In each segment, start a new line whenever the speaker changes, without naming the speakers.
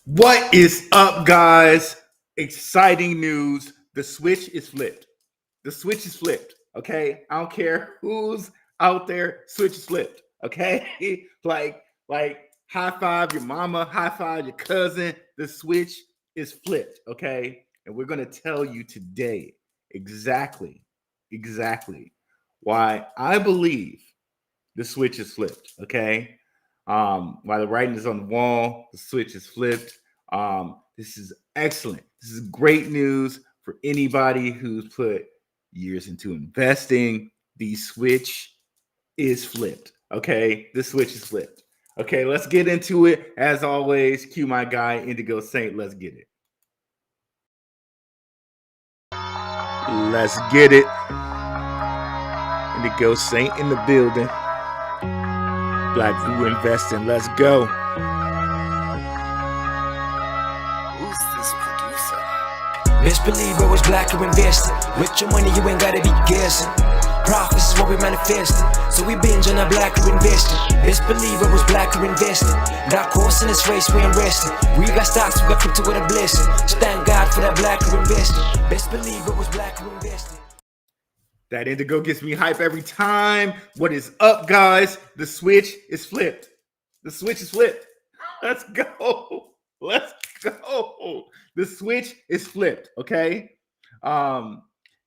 What is up, guys? Exciting news. The switch is flipped. The switch is flipped. Okay. I don't care who's out there. Switch is flipped. Okay. like high five your mama, high five your cousin. The switch is flipped. Okay. And we're gonna tell you today exactly why I believe the switch is flipped. Okay. While the writing is on the wall, the switch is flipped. This is excellent. This is great news for anybody who's put years into investing. The switch is flipped. Okay, the switch is flipped. Okay, let's get into it. As always, cue my guy, Indigo Saint. Let's get it. Let's get it. Indigo Saint in the building. Black View Investing. Let's go.
Who's this producer?
Best believe I was black or invested. With your money, you ain't gotta be guessing. Profits is what we manifested. So we binge on a black or invested. Best believe I was black or invested. Dark horse in this race, we ain't resting. We got stocks, we got crypto with a blessing. So thank God for that black or invested. Best believe I was black or invested.
That Indigo gets me hype every time. What is up, guys? The switch is flipped. The switch is flipped. Let's go. Let's go. The switch is flipped. Okay.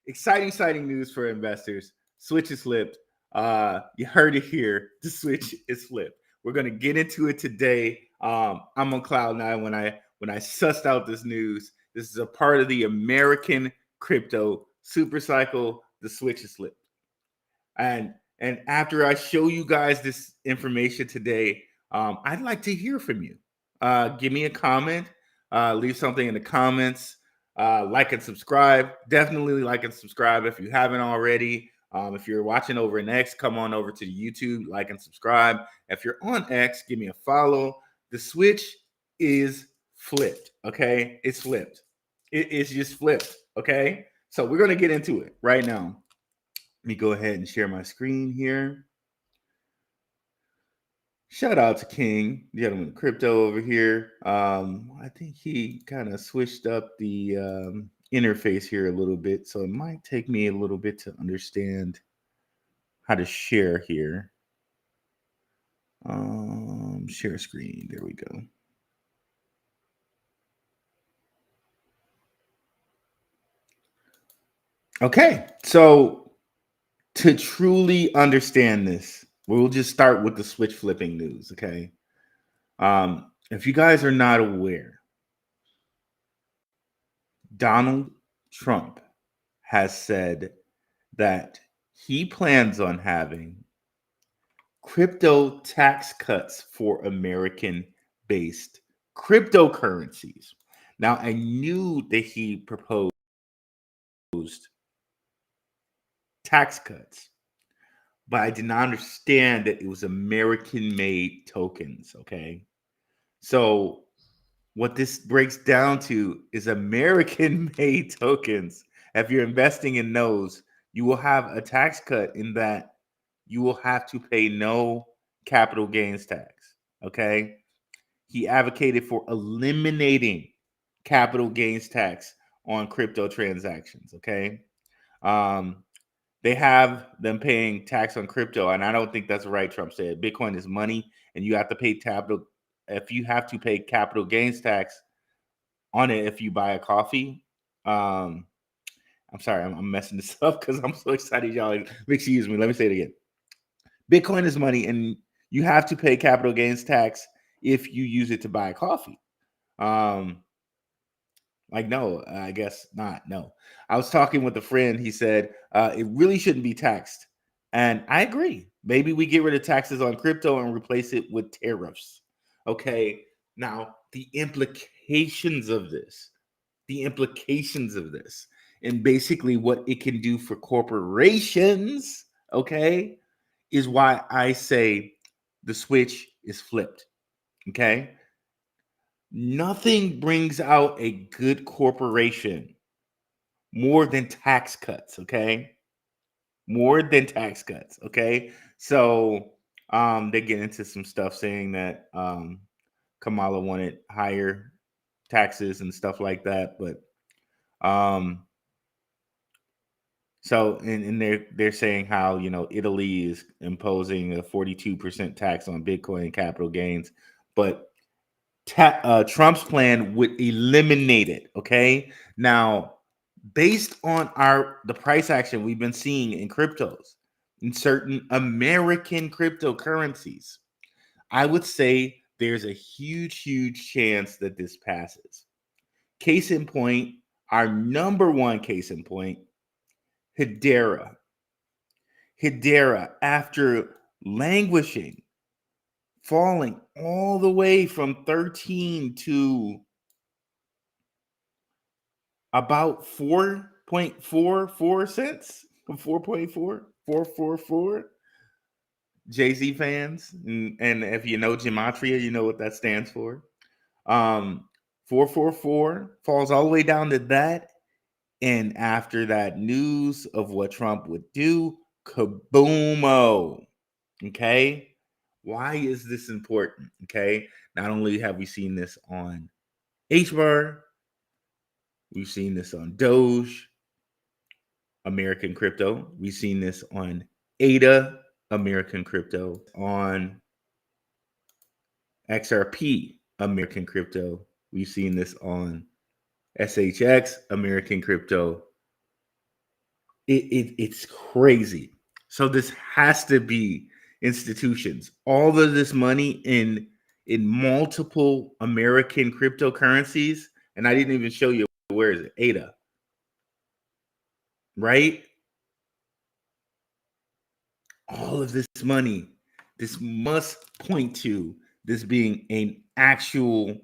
Exciting news for investors. Switch is flipped. You heard it here. The switch is flipped. We're gonna get into it today. I'm on cloud nine when I sussed out this news. This is a part of the American crypto Supercycle. The switch is flipped. And after I show you guys this information today, I'd like to hear from you. Give me a comment. Leave something in the comments. Like and subscribe. Definitely like and subscribe if you haven't already. If you're watching over in X, come on over to YouTube, like and subscribe. If you're on X, give me a follow. The switch is flipped. Okay, it's flipped. It's just flipped. Okay. So we're going to get into it right now. Let me go ahead and share my screen here. Shout out to King, gentleman crypto over here. I think he kind of switched up the interface here a little bit, so it might take me a little bit to understand how to share here. Share screen. There we go. Okay, so to truly understand this, we'll just start with the switch flipping news. Okay, if you guys are not aware, Donald Trump has said that he plans on having crypto tax cuts for American-based cryptocurrencies. Now, I knew that he proposed tax cuts, but I did not understand that it was American-made tokens, okay? So what this breaks down to is American-made tokens. If you're investing in those, you will have a tax cut in that you will have to pay no capital gains tax, okay? He advocated for eliminating capital gains tax on crypto transactions, okay? They have them paying tax on crypto, and I don't think that's right. Trump said Bitcoin is money, and you have to pay capital. If you have to pay capital gains tax on it, if you buy a coffee, I'm sorry, I'm messing this up because I'm so excited, y'all. Excuse me. Let me say it again. Bitcoin is money, and you have to pay capital gains tax if you use it to buy a coffee. No, I guess not. No, I was talking with a friend. He said it really shouldn't be taxed, and I agree. Maybe we get rid of taxes on crypto and replace it with tariffs. Okay. Now the implications of this, and basically what it can do for corporations. Okay, is why I say the switch is flipped. Okay. Nothing brings out a good corporation more than tax cuts, okay? More than tax cuts, okay? So they get into some stuff saying that Kamala wanted higher taxes and stuff like that. But so and they're saying how, you know, Italy is imposing a 42% tax on Bitcoin capital gains, but Trump's plan would eliminate it. Okay, now based on the price action we've been seeing in cryptos, in certain American cryptocurrencies, I would say there's a huge chance that this passes. Case in point, our number one case in point, Hedera. Hedera, after languishing, falling all the way from 13 to about 4.44 cents, 4.4444. Jay-Z fans, and if you know gematria, you know what that stands for. 444 falls all the way down to that. And after that news of what Trump would do, kaboomo. Okay. Why is this important? Okay. Not only have we seen this on HBAR, we've seen this on Doge, American crypto. We've seen this on ADA, American crypto, on XRP, American crypto. We've seen this on SHX, American crypto. It's crazy. So this has to be institutions. All of this money in multiple American cryptocurrencies, and I didn't even show you, where is it? ADA, right? All of this money, this must point to this being an actual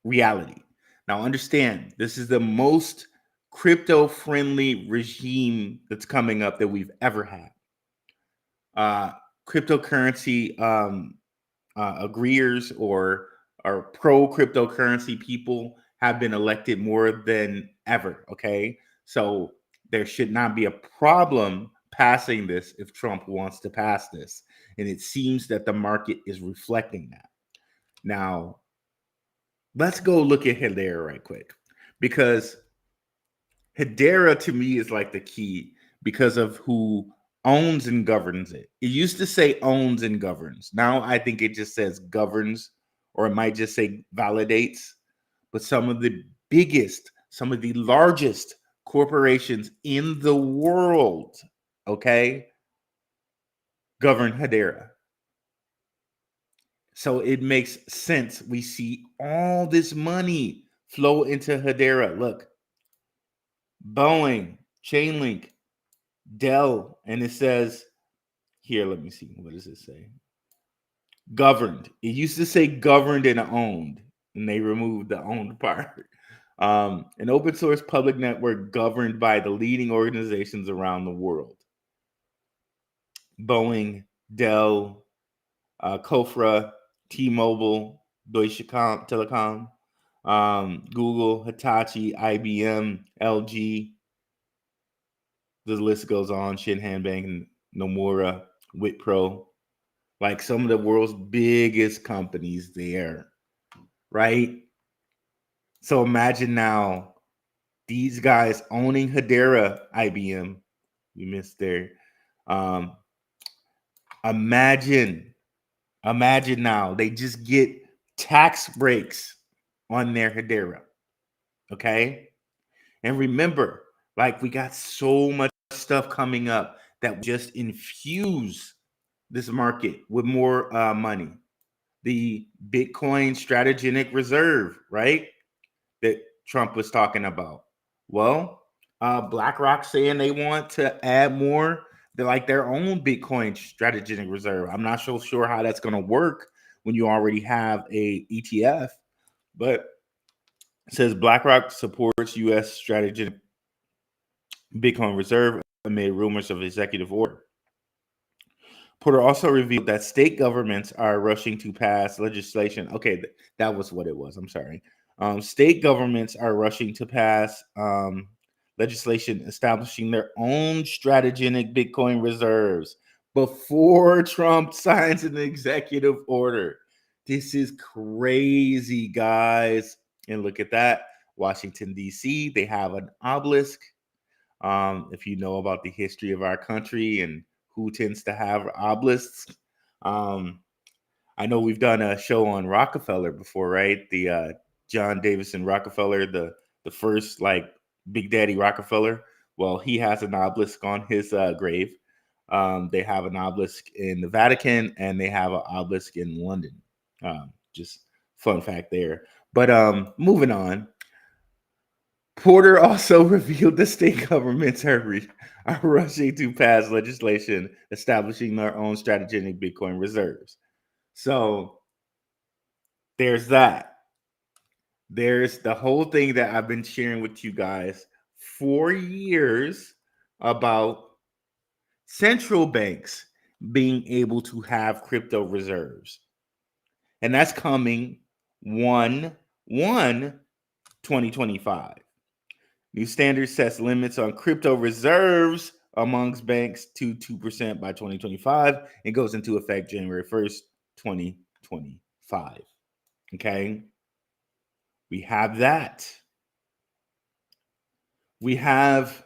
reality. Now understand, this is the most crypto-friendly regime that's coming up that we've ever had. Cryptocurrency agreeers or pro-cryptocurrency people have been elected more than ever, okay? So there should not be a problem passing this if Trump wants to pass this. And it seems that the market is reflecting that. Now, let's go look at Hedera right quick, because Hedera to me is like the key because of who owns and governs it. It used to say owns and governs. Now I think it just says governs, or it might just say validates. But some of the biggest, some of the largest corporations in the world, okay, govern Hedera. So it makes sense. We see all this money flow into Hedera. Look, Boeing, Chainlink, Dell, and it says here, let me see. What does it say? Governed. It used to say governed and owned, and they removed the owned part. An open source public network governed by the leading organizations around the world. Boeing, Dell, Kofra, T-Mobile, Deutsche Telekom, Google, Hitachi, IBM, LG. The list goes on. Shinhan Bank, Nomura, Wipro, like some of the world's biggest companies there, right? So imagine now these guys owning Hedera, IBM. You missed there. Imagine now they just get tax breaks on their Hedera. Okay. And remember, like, we got so much stuff coming up that just infuse this market with more money. The Bitcoin strategic reserve, right? That Trump was talking about. Well, BlackRock saying they want to add more. They're like their own Bitcoin strategic reserve. I'm not so sure how that's going to work when you already have a ETF, but it says BlackRock supports U.S. strategic Bitcoin reserve amid rumors of executive order. Porter also revealed that state governments are rushing to pass legislation. Okay, that was what it was. I'm sorry. State governments are rushing to pass legislation establishing their own strategic Bitcoin reserves before Trump signs an executive order. This is crazy, guys. And look at that. Washington, D.C., they have an obelisk. If you know about the history of our country and who tends to have obelisks, I know we've done a show on Rockefeller before, right? The John Davison Rockefeller, the first like Big Daddy Rockefeller. Well, he has an obelisk on his grave. They have an obelisk in the Vatican, and they have an obelisk in London. Just fun fact there. But moving on. Porter also revealed the state governments are rushing to pass legislation establishing their own strategic Bitcoin reserves. So there's that. There's the whole thing that I've been sharing with you guys for years about central banks being able to have crypto reserves. And that's coming 1/1/2025. New standard sets limits on crypto reserves amongst banks to 2% by 2025 and goes into effect January 1st, 2025. Okay. We have that. We have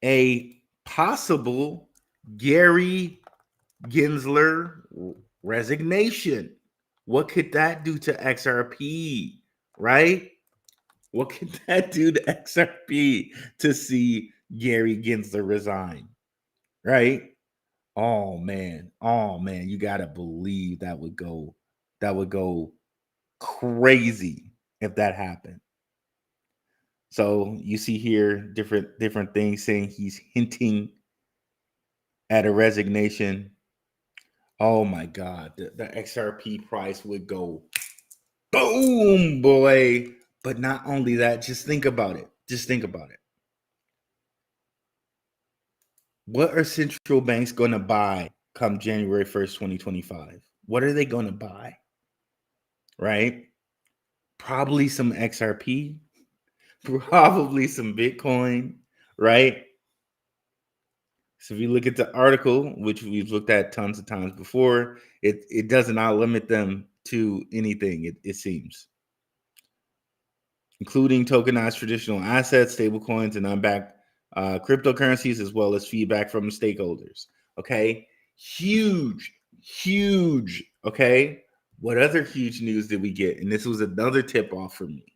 a possible Gary Gensler resignation. What could that do to XRP, right? What could that do to XRP to see Gary Gensler resign, right? Oh man, you gotta believe that would go crazy if that happened. So you see here different things saying he's hinting at a resignation. Oh my God, the XRP price would go boom, boy. But not only that, just think about it. What are central banks going to buy come January 1st, 2025? What are they going to buy? Right? Probably some XRP, probably some Bitcoin, right? So if you look at the article, which we've looked at tons of times before, it does not limit them to anything, it seems, including tokenized traditional assets, stablecoins, and unbacked cryptocurrencies, as well as feedback from stakeholders. Okay, huge. Okay, what other huge news did we get? And this was another tip off for me.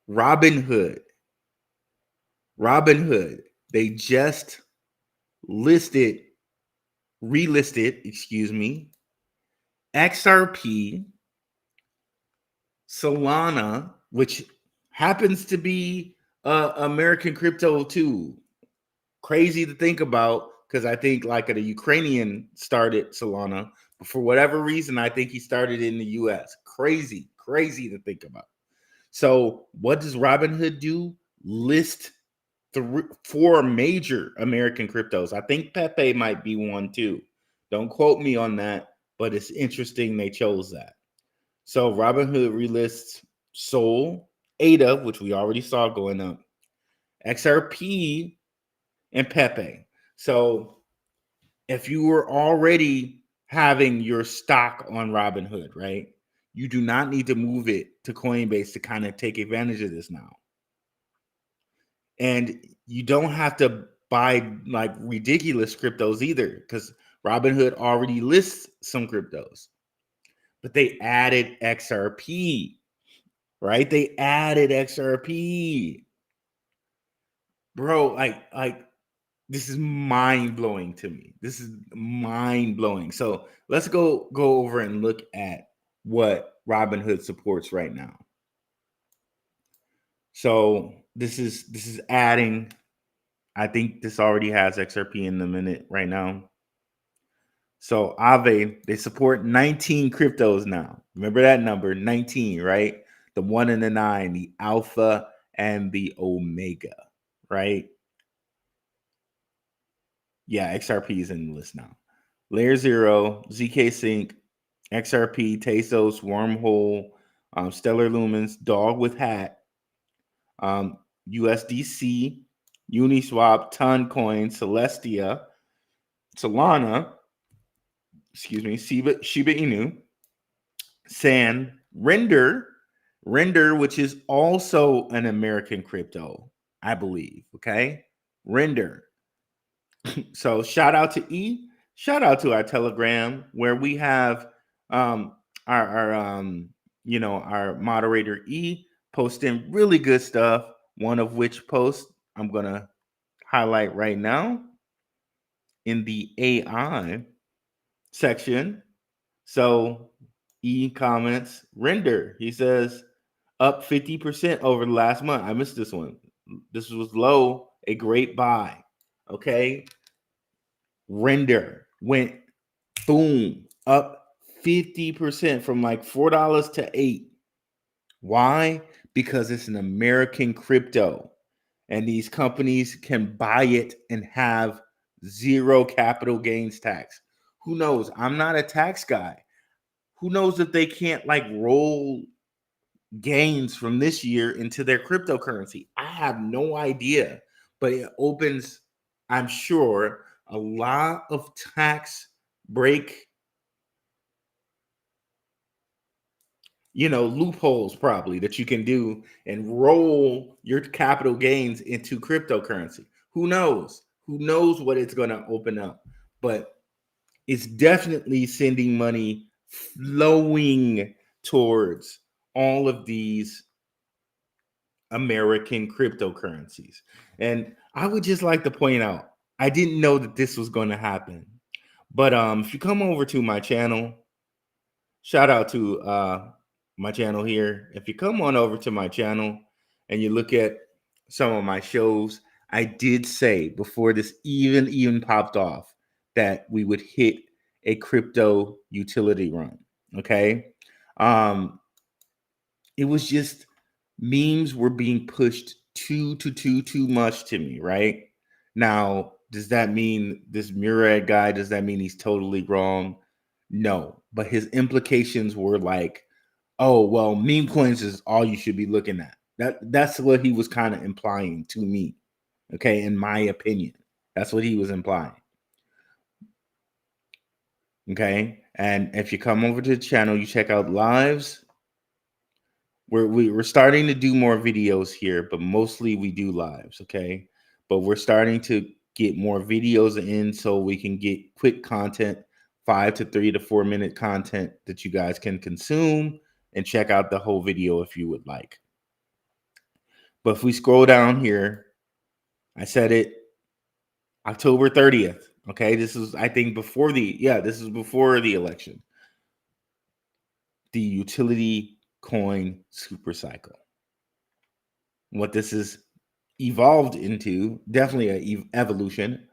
Robinhood, they just relisted, XRP, Solana, which happens to be American crypto too. Crazy to think about, because I think like a Ukrainian started Solana, but for whatever reason, I think he started in the US. Crazy to think about. So what does Robinhood do? List 4 major American cryptos. I think Pepe might be one too. Don't quote me on that, but it's interesting they chose that. So Robinhood relists Sol, ADA, which we already saw going up, XRP, and Pepe. So if you were already having your stock on Robinhood, right, you do not need to move it to Coinbase to kind of take advantage of this now. And you don't have to buy like ridiculous cryptos either, because Robinhood already lists some cryptos. But they added XRP, right? They added XRP. Bro, like this is mind-blowing to me. This is mind-blowing. So let's go over and look at what Robinhood supports right now. So this is adding, I think this already has XRP in the minute right now. So Aave, they support 19 cryptos now. Remember that number, 19, right? The 1 and the 9, the Alpha and the Omega, right? Yeah, XRP is in the list now. Layer 0, ZK Sync, XRP, Tezos, Wormhole, Stellar Lumens, Dog with Hat, USDC, Uniswap, Toncoin, Celestia, Solana, Shiba Inu, Sand, Render, which is also an American crypto, I believe. Okay, Render. So shout out to E. Shout out to our Telegram where we have our moderator E posting really good stuff. One of which posts I'm gonna highlight right now in the AI section. So E comments Render. He says up 50% over the last month. I missed this one. This was low, a great buy. Okay. Render went boom up 50% from like $4 to $8. Why? Because it's an American crypto and these companies can buy it and have zero capital gains tax. Who knows? I'm not a tax guy. Who knows if they can't like roll gains from this year into their cryptocurrency? I have no idea, but it opens, I'm sure, a lot of tax break, loopholes probably that you can do and roll your capital gains into cryptocurrency. Who knows? Who knows what it's going to open up? But it's definitely sending money flowing towards all of these American cryptocurrencies. And I would just like to point out, I didn't know that this was going to happen. But if you come over to my channel, shout out to my channel here. If you come on over to my channel and you look at some of my shows, I did say before this even popped off that we would hit a crypto utility run. Okay. It was just memes were being pushed too much to me, right? Now, does that mean this Murad guy, does that mean he's totally wrong? No, but his implications were like, oh, well, meme coins is all you should be looking at. That's what he was kind of implying to me. Okay, in my opinion. That's what he was implying. Okay, and if you come over to the channel, you check out lives. We're starting to do more videos here, but mostly we do lives, okay? But we're starting to get more videos in so we can get quick content, 5 to 3 to 4 minute content that you guys can consume and check out the whole video if you would like. But if we scroll down here, I said it October 30th, okay? This is, I think, before this is before the election. The utility coin Supercycle. What this is evolved into, definitely an evolution,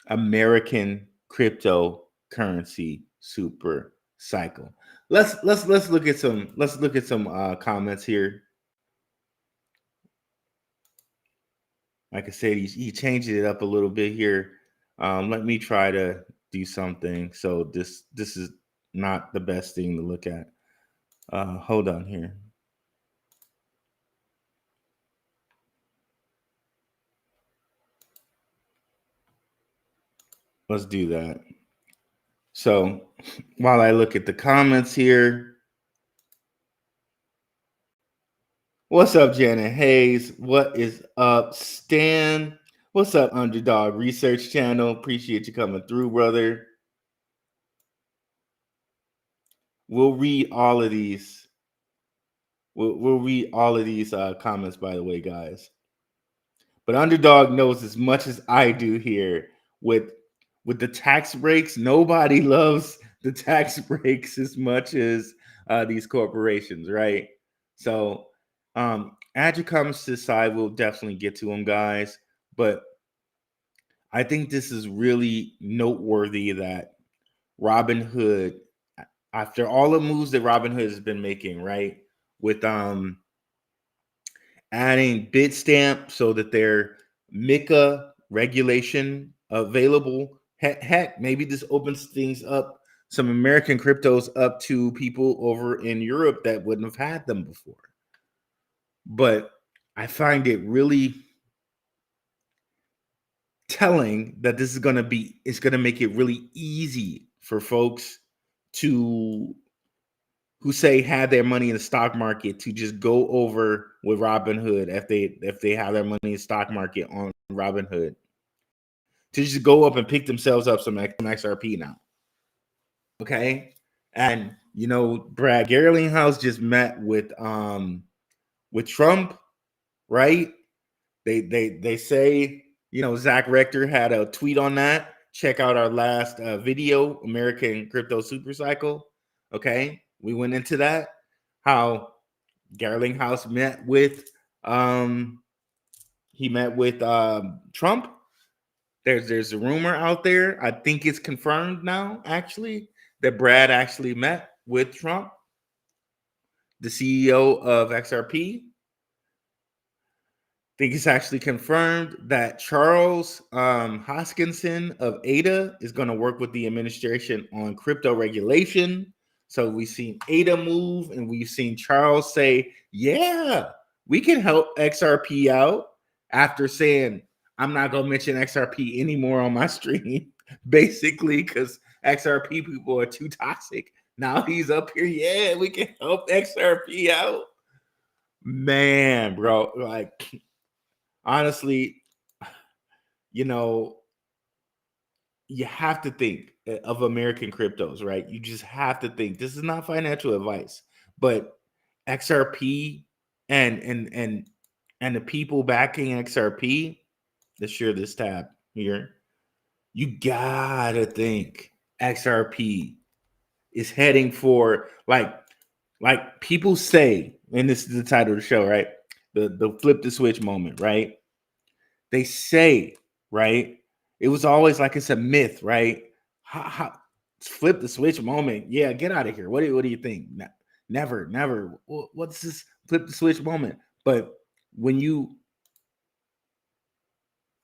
American cryptocurrency Supercycle. Let's look at some comments here. Like I said, he changed it up a little bit here. Let me try to do something. So this is not the best thing to look at. Hold on here. Let's do that. So while I look at the comments here, what's up, Janet Hayes? What is up, Stan? What's up, Underdog Research Channel? Appreciate you coming through, brother. We'll read all of these. We'll read all of these comments, by the way, guys. But Underdog knows as much as I do here with the tax breaks. Nobody loves the tax breaks as much as these corporations, right? So add your comments to the side. We'll definitely get to them, guys. But I think this is really noteworthy that Robinhood, after all the moves that Robinhood has been making, right, with adding Bitstamp so that their MiCA regulation available. Heck, maybe this opens things up, some American cryptos up to people over in Europe that wouldn't have had them before. But I find it really telling that this is going to make it really easy for folks who say had their money in the stock market to just go over with Robinhood if they have their money in the stock market on Robinhood, to just go up and pick themselves up some XRP now. Okay. And Brad Garlinghouse just met with Trump, right? They say, Zach Rector had a tweet on that. Check out our last video, American Crypto Supercycle. Okay. We went into that, how Garlinghouse met with Trump. There's a rumor out there. I think it's confirmed now, actually, that Brad actually met with Trump, the CEO of XRP. I think it's actually confirmed that Charles Hoskinson of ADA is going to work with the administration on crypto regulation. So we've seen ADA move, and we've seen Charles say, yeah, we can help XRP out, after saying, I'm not going to mention XRP anymore on my stream, basically, because XRP people are too toxic. Now he's up here, yeah, we can help XRP out. Man, bro, like, honestly, you have to think of American cryptos, right? You just have to think. This is not financial advice, but XRP and the people backing XRP, let's share this tab here. You gotta think XRP is heading for like people say, and this is the title of the show, right? The flip the switch moment, right? They say, right? It was always like it's a myth, right? How flip the switch moment? Yeah, get out of here. What do you think? Never. What's this flip the switch moment? But when you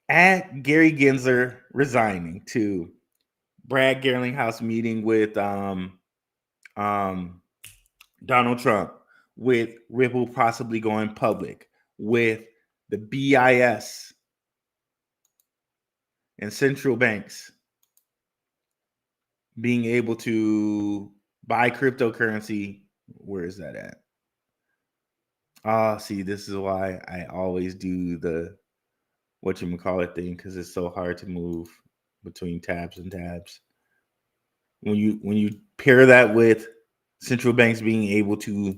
add Gary Gensler resigning to Brad Garlinghouse meeting with Donald Trump, with Ripple possibly going public, with the BIS and central banks being able to buy cryptocurrency. Where is that at? See, this is why I always do the whatchamacallit thing, because it's so hard to move between tabs and tabs. When you pair that with central banks being able to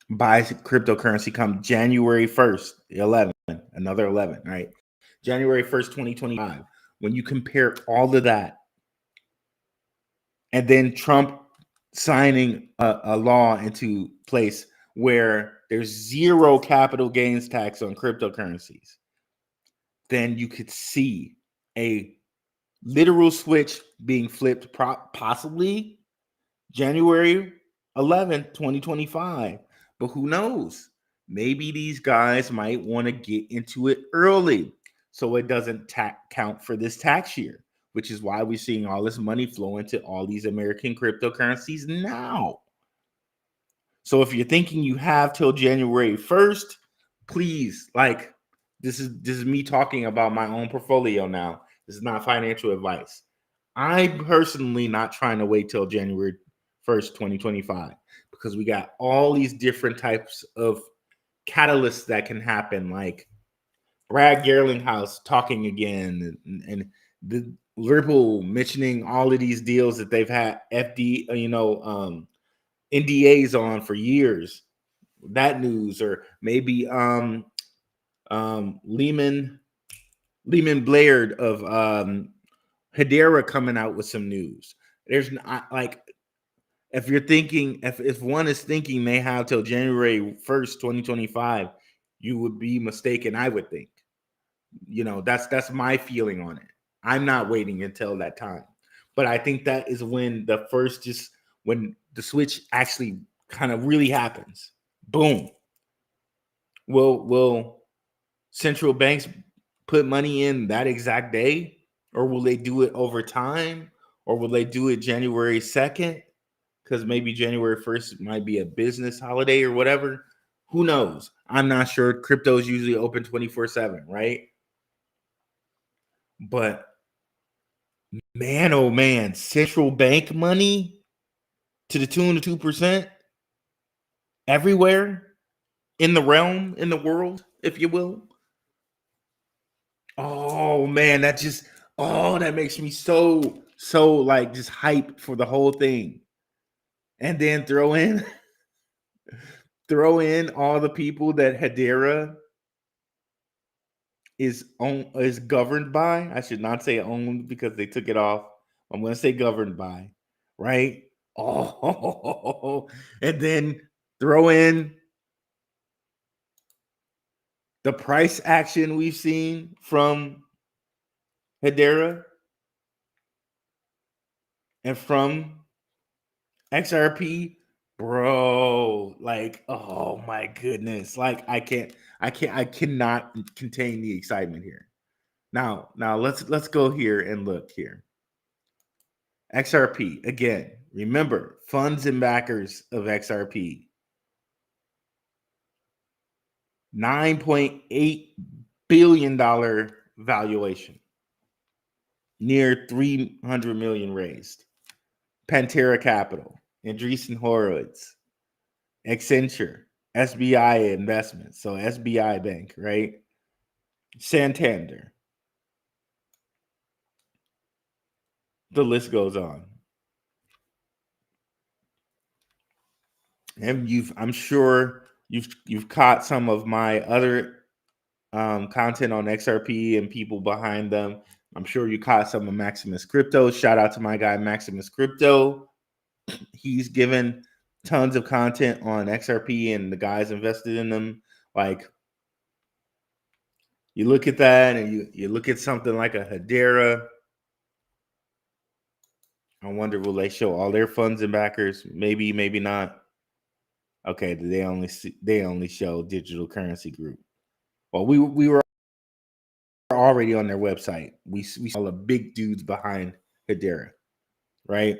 buy cryptocurrency come January 1st, 11, another 11, right? January 1st, 2025. When you compare all of that, and then Trump signing a law into place where there's zero capital gains tax on cryptocurrencies, then you could see a literal switch being flipped possibly January 11th, 2025. But who knows? Maybe these guys might want to get into it early so it doesn't count for this tax year, which is why we're seeing all this money flow into all these American cryptocurrencies now. So if you're thinking you have till January 1st, please, like, this is me talking about my own portfolio now. This is not financial advice. I'm personally not trying to wait till January 1st, 2025, because we got all these different types of catalysts that can happen, like Brad Garlinghouse talking again, and the Ripple mentioning all of these deals that they've had NDAs on for years. That news, or maybe Lehman Blair of Hedera coming out with some news. There's not, like, if you're thinking, if one is thinking they have till January 1st, 2025, you would be mistaken, I would think. That's my feeling on it. I'm not waiting until that time. But I think that is when when the switch actually kind of really happens. Boom. Will central banks put money in that exact day? Or will they do it over time? Or will they do it January 2nd? Because maybe January 1st might be a business holiday or whatever. Who knows? I'm not sure. Crypto is usually open 24/7, right? But Man, oh man, central bank money to the tune of 2% everywhere in the realm, in the world, if you will. Oh man, that makes me so like just hype for the whole thing. And then throw in all the people that Hedera is governed by. I should not say owned because they took it off. I'm going to say governed by, right? Oh, and then throw in the price action we've seen from Hedera and from XRP, bro. Like, oh my goodness. Like, I cannot contain the excitement here. Now let's go here and look here. XRP again. Remember, funds and backers of XRP. $9.8 billion valuation. Near 300 million raised. Pantera Capital, Andreessen Horowitz, Accenture, SBI Investments, so SBI Bank, right? Santander. The list goes on. And I'm sure you've caught some of my other content on XRP and people behind them. I'm sure you caught some of Maximus Crypto. Shout out to my guy Maximus Crypto. He's given tons of content on XRP and the guys invested in them. Like, you look at that and you look at something like a Hedera. I wonder, will they show all their funds and backers? Maybe, maybe not. Okay, they only show Digital Currency Group. Well, we were already on their website. We saw all the big dudes behind Hedera, right?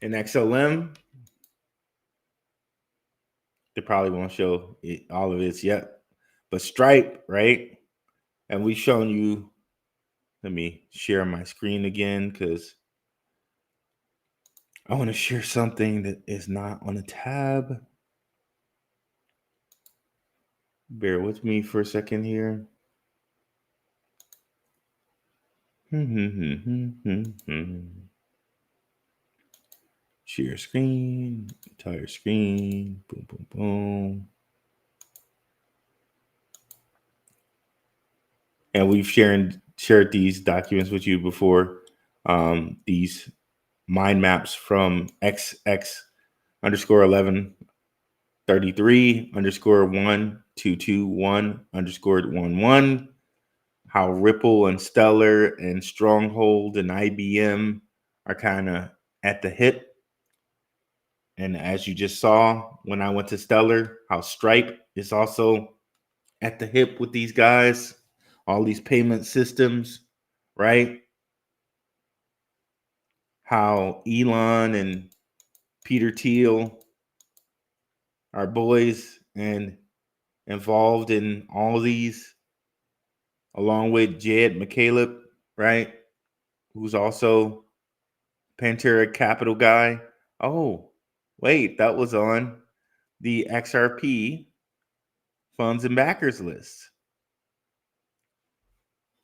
And XLM, they probably won't show all of it yet. But Stripe, right? And we've shown you, let me share my screen again because I want to share something that is not on a tab. Bear with me for a second here. Share screen, entire screen, boom, boom, boom. And we've shared these documents with you before. These mind maps from XX_1133_1221_11. How Ripple and Stellar and Stronghold and IBM are kind of at the hip. And as you just saw when I went to Stellar, how Stripe is also at the hip with these guys, all these payment systems, right? How Elon and Peter Thiel are boys and involved in all these, along with Jed McCaleb, right? Who's also Pantera Capital guy. Oh, wait, that was on the XRP funds and backers list.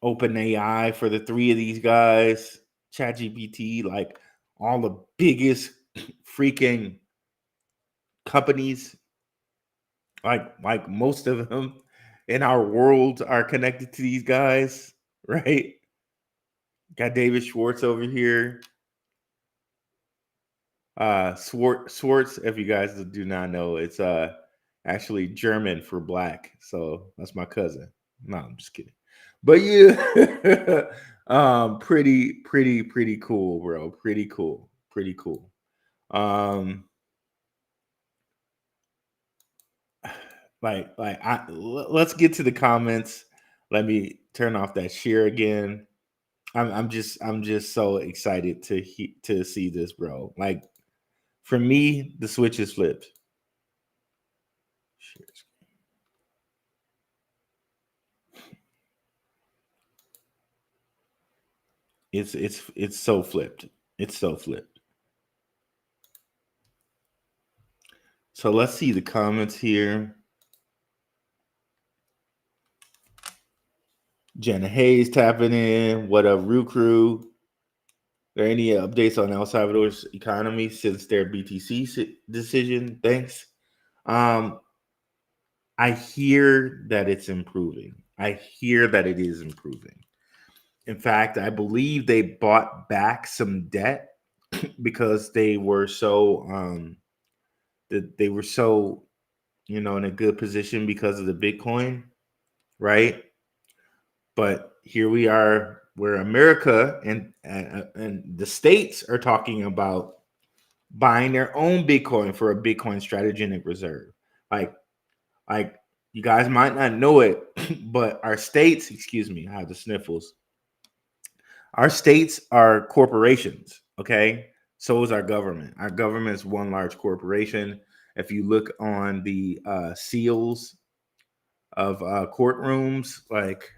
OpenAI for the three of these guys, ChatGPT, like all the biggest freaking companies, like most of them in our world are connected to these guys, right? Got David Schwartz over here. Schwartz, if you guys do not know, it's actually German for black. So that's my cousin. No, I'm just kidding. But yeah, pretty cool, bro. Pretty cool. Let's get to the comments. Let me turn off that share again. I'm just so excited to see this, bro. Like, for me, the switch is flipped. It's so flipped. It's so flipped. So let's see the comments here. Jenna Hayes tapping in. What up, Rue Crew? Are there any updates on El Salvador's economy since their BTC decision? Thanks. I hear that it's improving. I hear that it is improving. In fact, I believe they bought back some debt because they were so in a good position because of the Bitcoin, right? But here we are, where America and the states are talking about buying their own Bitcoin for a Bitcoin strategic reserve. Like you guys might not know it, but our states, excuse me, I have the sniffles. Our states are corporations, okay? So is our government. Our government is one large corporation. If you look on the seals of courtrooms, like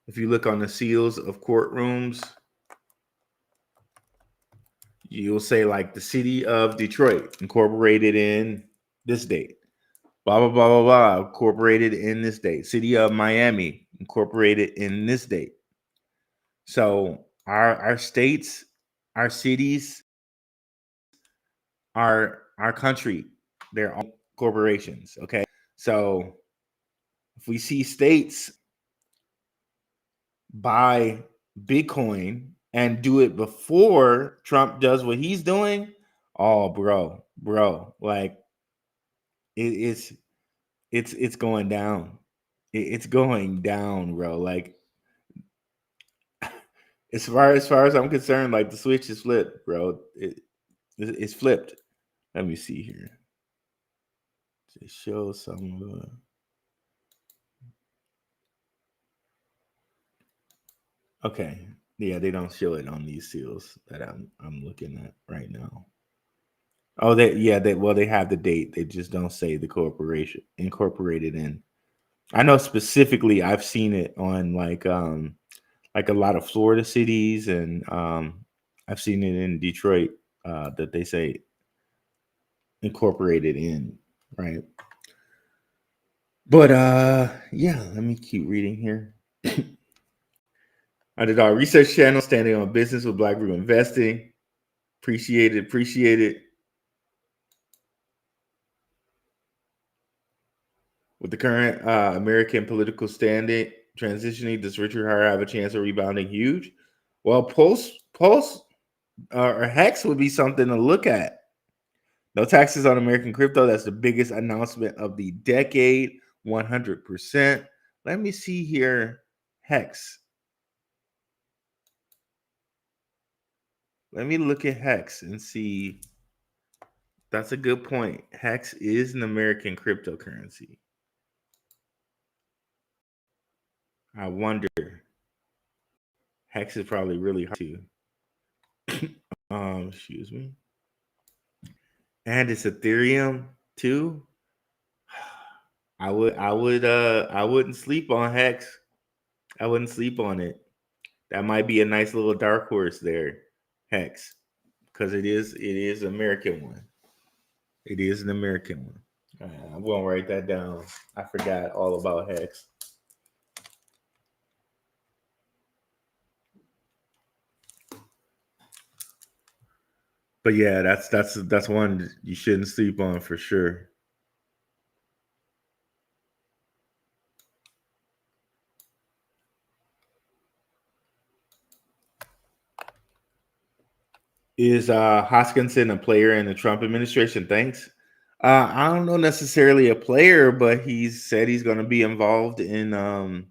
if you look on the seals of courtrooms, you'll say like the city of Detroit, incorporated in this date. Blah, blah, blah, blah, blah, incorporated in this date. City of Miami, incorporated in this date. So our states, our cities, our country, they're all corporations, okay? So if we see states buy Bitcoin and do it before Trump does what he's doing, oh, bro, like it's going down. It's going down, bro. Like as far as I'm concerned, like the switch is flipped, bro. It's flipped. Let me see here. To show some. Okay, yeah, they don't show it on these seals that I'm looking at right now. Oh, they have the date. They just don't say the corporation incorporated in. I know specifically I've seen it on like a lot of Florida cities, and I've seen it in Detroit that they say incorporated in, right? But yeah, let me keep reading here. Underdog Research Channel, standing on business with Black Group Investing. Appreciate it. With the current American political standing transitioning, does Richard Heart have a chance of rebounding huge? Well, Pulse or Hex would be something to look at. No taxes on American crypto. That's the biggest announcement of the decade, 100%. Let me see here, Hex. Let me look at Hex and see. That's a good point. Hex is an American cryptocurrency. I wonder. Hex is probably really hard to. Excuse me. And it's Ethereum too. I wouldn't sleep on Hex. I wouldn't sleep on it. That might be a nice little dark horse there, Hex, because it is an American one. It is an American one. I'm gonna write that down. I forgot all about Hex. But yeah, that's one you shouldn't sleep on for sure. Is Hoskinson a player in the Trump administration? Thanks. I don't know necessarily a player, but he said he's going to be involved in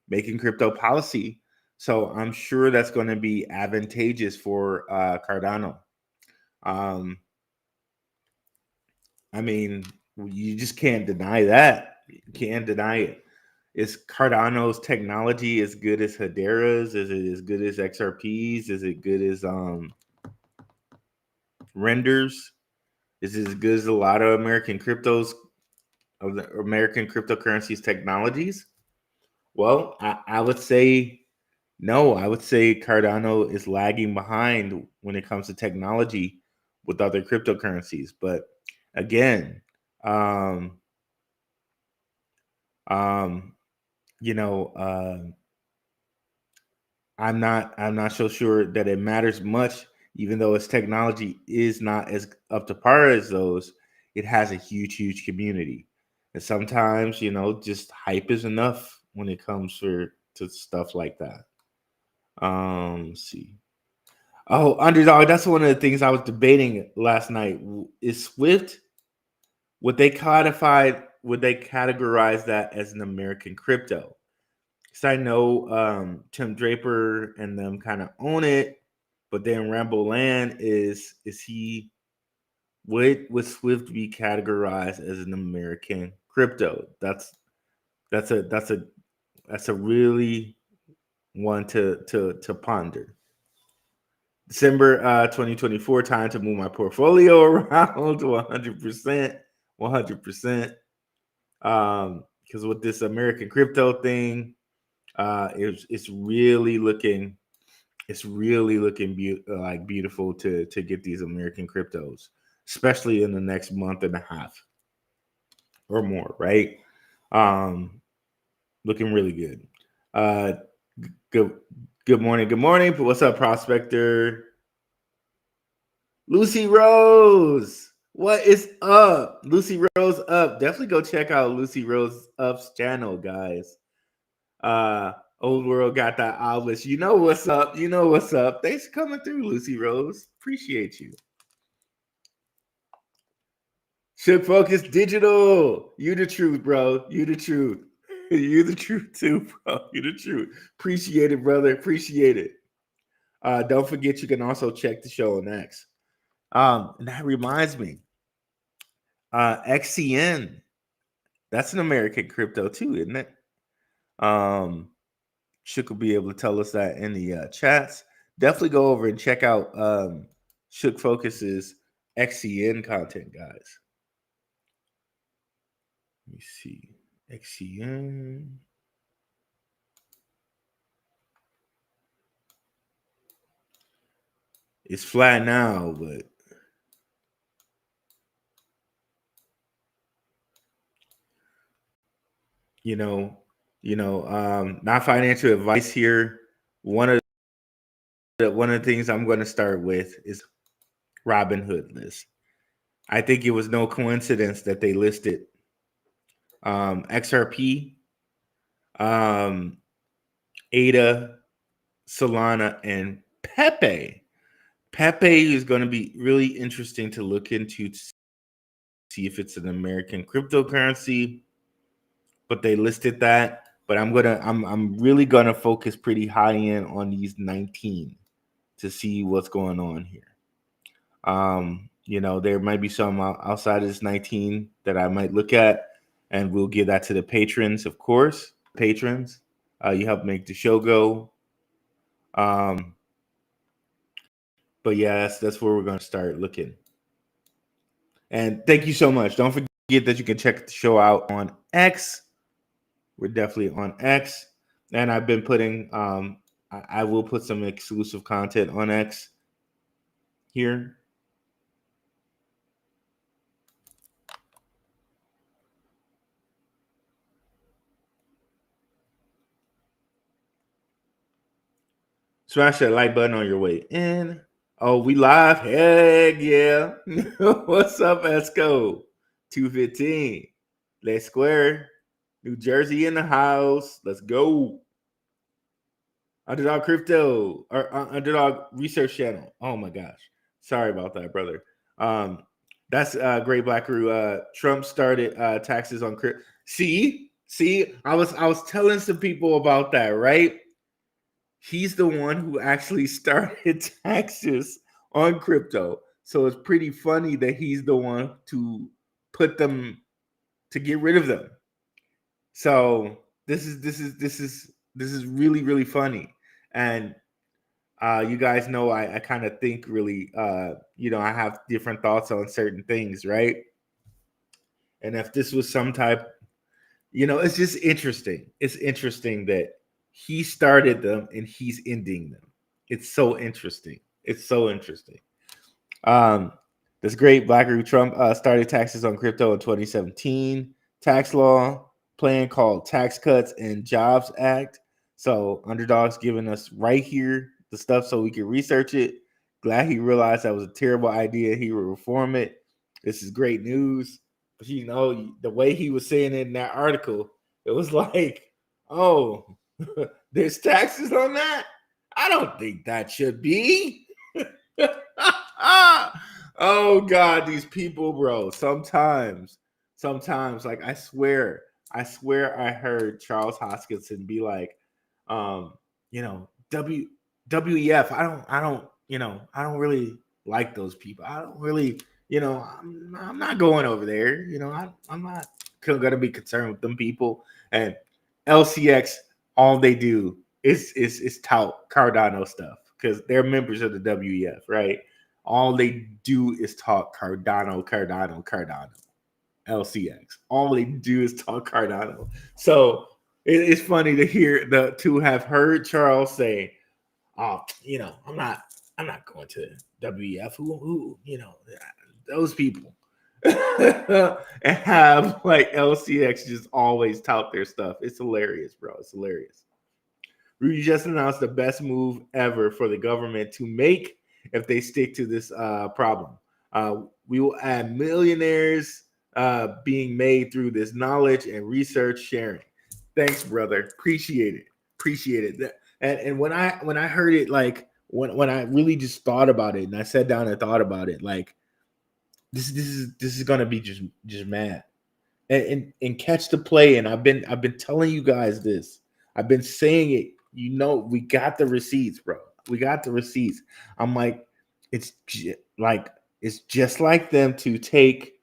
making crypto policy. So I'm sure that's going to be advantageous for Cardano. I mean, you just can't deny that. You can't deny it. Is Cardano's technology as good as Hedera's? Is it as good as XRP's? Is it good as Renders? Is it as good as a lot of American cryptos of the American cryptocurrencies technologies? Well, I would say no. I would say Cardano is lagging behind when it comes to technology with other cryptocurrencies. But again, um, um, you know, I'm not so sure that it matters much, even though its technology is not as up to par as those. It has a huge community, and sometimes just hype is enough when it comes to stuff like that. Let's see. Oh, underdog. That's one of the things I was debating last night. Is Swift, would they categorize that as an American crypto? Because I know Tim Draper and them kind of own it, but then Rambo Land is he would Swift be categorized as an American crypto? That's a really one to ponder. December 2024, time to move my portfolio around to 100%, 100%. Because with this American crypto thing, it's really looking like beautiful to get these American cryptos, especially in the next month and a half or more, right? Looking really good. Good morning. But what's up, prospector? Lucy Rose, what is up? Lucy Rose up. Definitely go check out Lucy Rose up's channel, guys. Old World got that obelisk. You know what's up. Thanks for coming through, Lucy Rose. Appreciate you. Should Focus Digital. You the truth, bro. You the truth. You the truth too, bro. You the truth. Appreciate it, brother. Appreciate it. Don't forget you can also check the show on X. And that reminds me, XCN, that's an American crypto too, isn't it? Shook will be able to tell us that in the chats. Definitely go over and check out Shook Focus's XCN content, guys. Let me see. XCN. It's flat now, but not financial advice here. One of the things I'm going to start with is Robinhood list. I think it was no coincidence that they listed XRP, ADA, Solana, and Pepe. Pepe is going to be really interesting to look into to see if it's an American cryptocurrency, but they listed that. But I'm really gonna focus pretty high end on these 19 to see what's going on here. There might be some outside of this 19 that I might look at, and we'll give that to the patrons, of course. Patrons, you help make the show go. But yeah, that's where we're gonna start looking. And thank you so much. Don't forget that you can check the show out on X. We're definitely on X, and I've been putting. I will put some exclusive content on X here. Smash that like button on your way in. Oh, we live. Heck yeah. What's up, Esco? 215. Let's square. New Jersey in the house. Let's go. Underdog Crypto or Underdog Research Channel. Oh my gosh. Sorry about that, brother. That's Great Black Crew. Trump started taxes on crypto. See, I was telling some people about that, right? He's the one who actually started taxes on crypto. So it's pretty funny that he's the one to put them to get rid of them. So this is really funny. And you guys know I kind of think really I have different thoughts on certain things, right? And if this was some type, it's just interesting. It's interesting that he started them and he's ending them. It's so interesting. It's so interesting. This great BlackRoot Trump started taxes on crypto in 2017. Tax law plan called Tax Cuts and Jobs Act. So Underdog's giving us right here the stuff so we can research it. Glad he realized that was a terrible idea. He will reform it. This is great news. But the way he was saying it in that article, it was like, oh, there's taxes on that? I don't think that should be. Oh God, these people, bro. Sometimes, like I swear I heard Charles Hoskinson be like, WEF. I don't really like those people. I don't really, I'm not going over there. I'm not gonna be concerned with them people. And LCX, all they do is tout Cardano stuff because they're members of the WEF, right? All they do is talk Cardano, LCX. All they do is talk Cardano. So it's funny to have heard Charles say, "Oh, I'm not going to WEF. Who, those people," and have like LCX just always tout their stuff. It's hilarious, bro. It's hilarious. Rudy just announced the best move ever for the government to make if they stick to this problem. We will add millionaires being made through this knowledge and research sharing. Thanks, brother. Appreciate it. And when I heard it, like when I really just thought about it and I sat down and thought about it, like this is gonna be just mad. And catch the play. And I've been telling you guys this. I've been saying it. We got the receipts, bro. We got the receipts. I'm like, it's just like them to take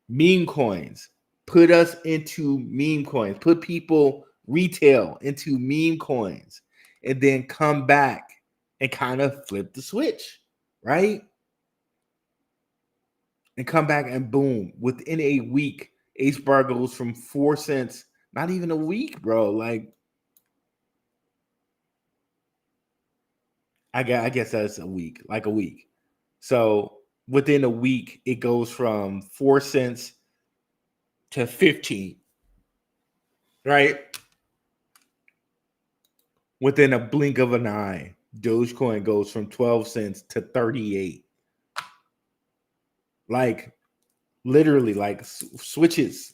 meme coins, put us into meme coins, put people retail into meme coins, and then come back and kind of flip the switch, right? And come back and boom, within a week, H bar goes from 4 cents, not even a week, bro. Like, I guess that's a week. So within a week, it goes from 4 cents to 15, right? Within a blink of an eye, Dogecoin goes from 12 cents to 38. Like, literally, like switches.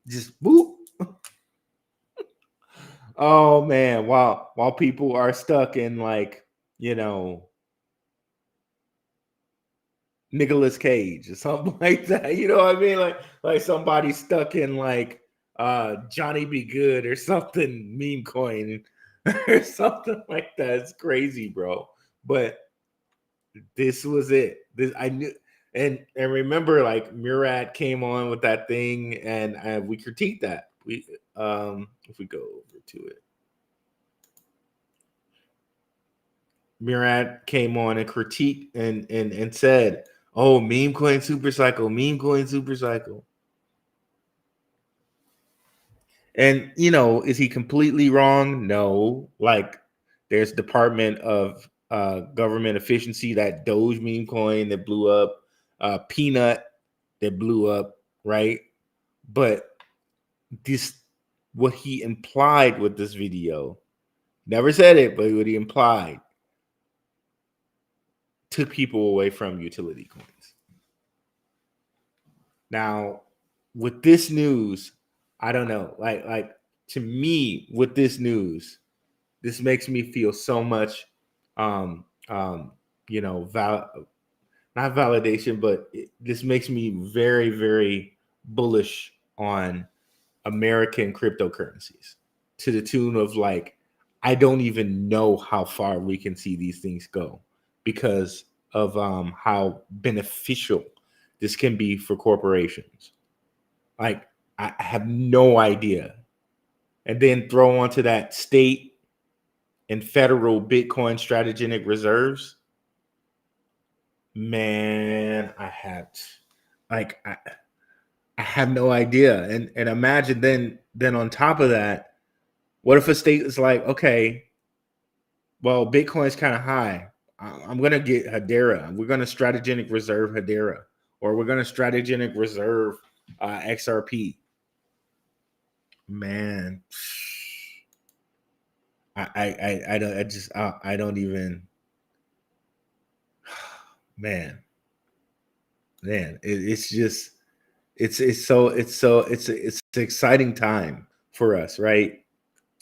Just boop. Oh man, while people are stuck in like, Nicolas Cage or something like that. You know what I mean? Like somebody stuck in like Johnny Be Good or something, meme coin or something like that. It's crazy, bro. But this was it. I knew, and remember, like Murad came on with that thing, and we critiqued that. If we go over to it. Murad came on and critiqued and said, "Oh, meme coin Supercycle." And is he completely wrong? No. Like, there's Department of Government Efficiency, that Doge meme coin that blew up, Peanut that blew up, right? But what he implied with this video, never said it, but what he implied, took people away from utility coins. Now, with this news, I don't know. Like to me, with this news, this makes me feel so much, not validation, but this makes me very, very bullish on American cryptocurrencies to the tune of like, I don't even know how far we can see these things go because of how beneficial this can be for corporations. Like, I have no idea. And then throw onto that state and federal Bitcoin strategic reserves. Man, I have no idea. And imagine then on top of that, what if a state is like, okay, well, Bitcoin's kind of high. I'm gonna get Hedera. We're gonna strategic reserve Hedera, or we're gonna strategic reserve XRP. Man, I don't even. Man, it's an exciting time for us, right?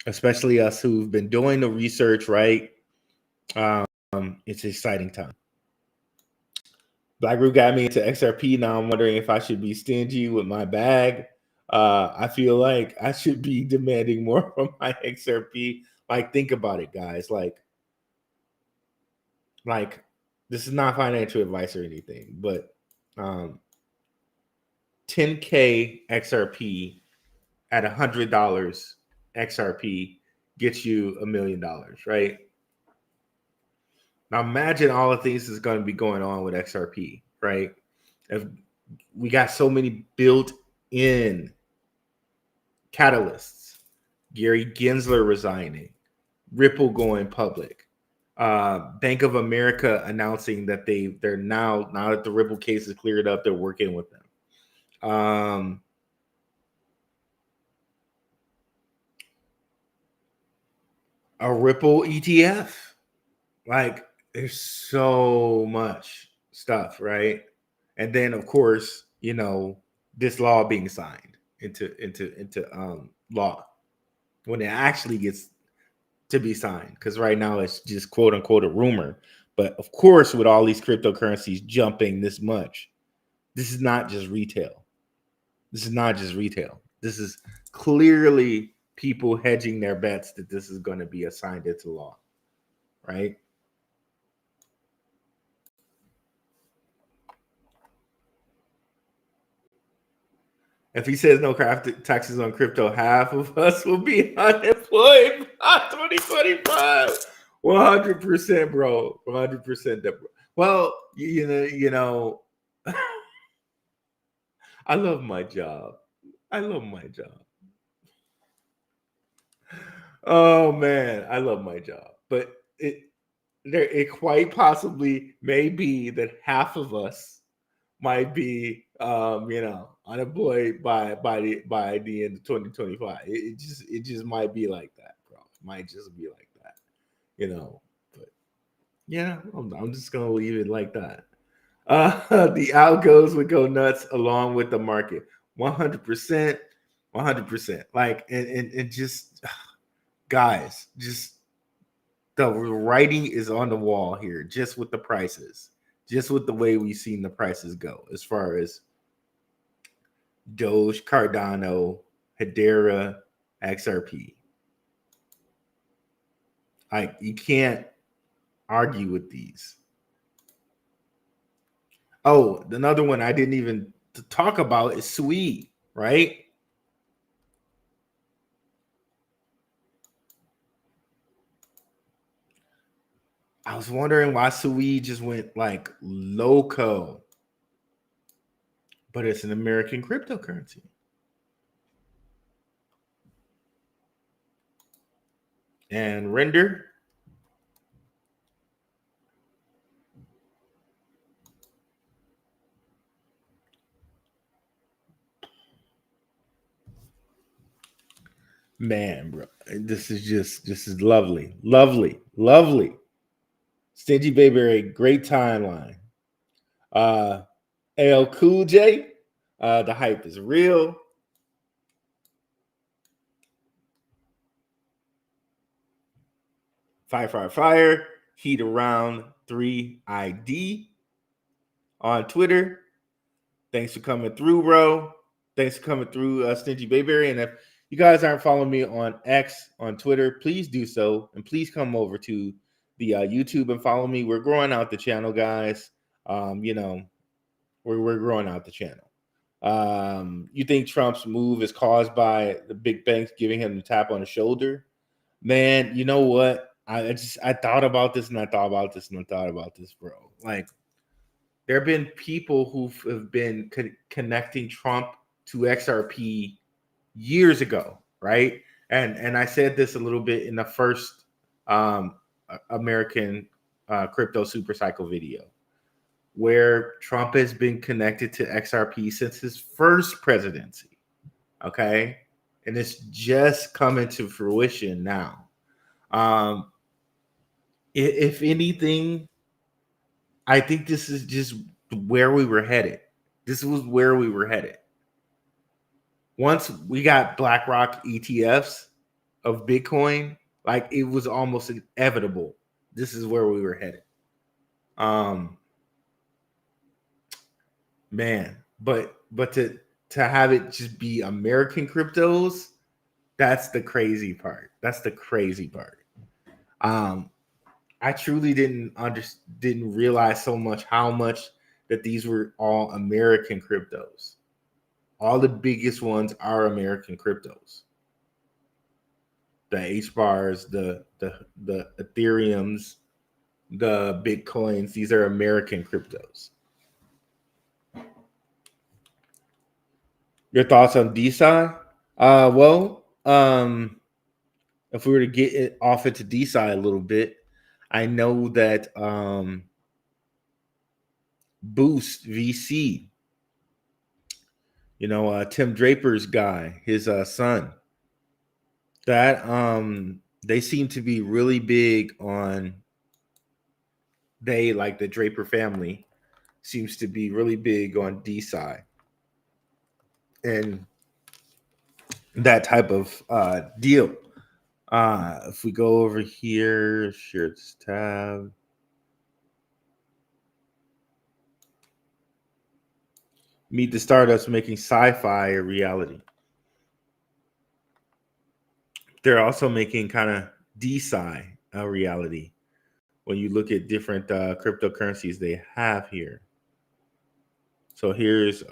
Especially us who've been doing the research, right? It's an exciting time. Black Root got me into XRP. Now I'm wondering if I should be stingy with my bag. I feel like I should be demanding more from my XRP. Like, think about it, guys. Like this is not financial advice or anything, but 10K XRP at $100 XRP gets you $1 million, right? Now imagine all the things that's going to be going on with XRP, right? If we got so many built-in catalysts, Gary Gensler resigning, Ripple going public, Bank of America announcing that they're now that the Ripple case is cleared up, they're working with them. A Ripple ETF, like there's so much stuff, right? And then of course, this law being signed into law when it actually gets to be signed, because right now it's just quote unquote a rumor. But of course, with all these cryptocurrencies jumping this much, this is not just retail. This is clearly people hedging their bets that this is going to be assigned into law, right? If he says no taxes on crypto, half of us will be unemployed by 2025. 100%, bro. 100%. Well, I love my job. Oh man, I love my job. But it quite possibly may be that half of us might be unemployed by the end of 2025. It just might be like that, bro. It might just be like that, But yeah, I'm just gonna leave it like that. The algos would go nuts along with the market. 100%. Like and just guys, just the writing is on the wall here, just with the prices, just with the way we've seen the prices go, as far as Doge, Cardano, Hedera, XRP. Like, you can't argue with these. Oh, another one I didn't even talk about is SWFT, right? I was wondering why SWFT just went like loco, but it's an American cryptocurrency. And Render, man, bro, this is lovely. Stingy Bayberry, great timeline. LL Cool J, the hype is real. Fire, heat around 3ID on Twitter. Thanks for coming through, bro. Thanks for coming through, Stingy Bayberry. And if you guys aren't following me on X, on Twitter, please do so. And please come over to the YouTube and follow me. We're growing out the channel, guys. We're growing out the channel. You think Trump's move is caused by the big banks giving him the tap on the shoulder? Man, you know what? I thought about this, bro. Like, there have been people who have been connecting Trump to XRP years ago, right? And I said this a little bit in the first American crypto supercycle video, where Trump has been connected to XRP since his first presidency. Okay. And it's just coming to fruition now. If anything, I think this is just where we were headed. This was where we were headed. Once we got BlackRock ETFs of Bitcoin, like it was almost inevitable. This is where we were headed. Man, but to have it just be American cryptos, that's the crazy part. That's the crazy part. I truly didn't realize how much that these were all American cryptos. All the biggest ones are American cryptos. The HBARs, the Ethereums, the Bitcoins, these are American cryptos. Your thoughts on DeSci? If we were to get it off into DeSci a little bit, I know that Boost VC, Tim Draper's guy, his son, that they seem to be really big on, like the Draper family seems to be really big on DeSci and that type of deal. If we go over here, share this tab. Meet the startups making sci-fi a reality. They're also making kind of DeSci a reality when you look at different cryptocurrencies they have here. So here's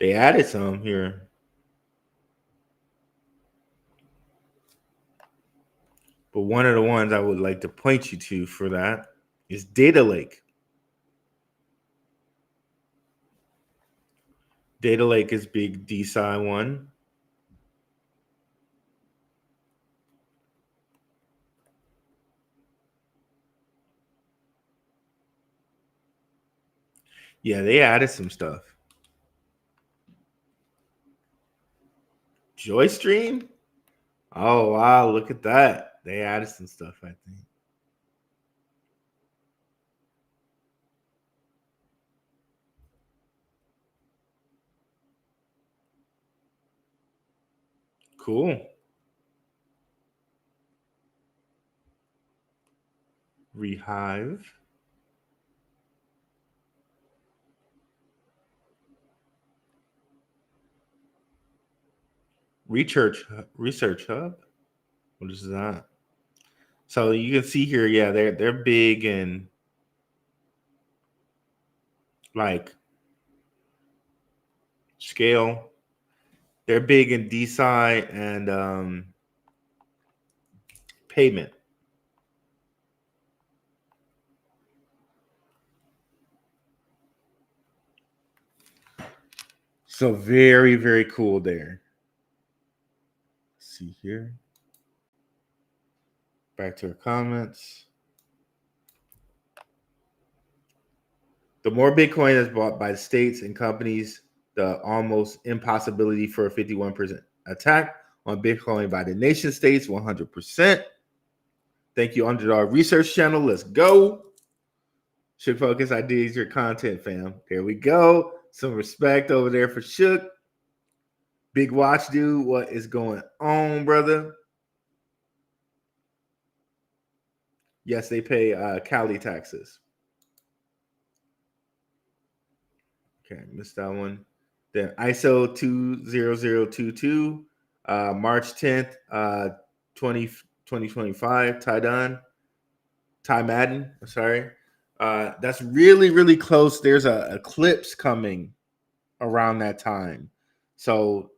they added some here. But one of the ones I would like to point you to for that is Data Lake. Data Lake is big DeSci one. Yeah, they added some stuff. Joystream? Oh, wow. Look at that. They added some stuff, I think. Cool. Rehive. Research Hub. What is that? So you can see here, yeah, they're big in like scale. They're big in DeSci and payment. So very, very cool there. Let's see here. Back to our comments. The more Bitcoin is bought by states and companies, the almost impossibility for a 51% attack on Bitcoin by the nation states, 100%. Thank you, Underdog Research Channel. Let's go. Shook Focus Ideas, your content, fam. There we go. Some respect over there for Shook. Big Watch Dude, what is going on, brother? Yes, they pay Cali taxes. Okay, missed that one. Then ISO 20022, March 10th, 2025, Ty Madden, sorry. That's really, really close. There's a eclipse coming around that time. So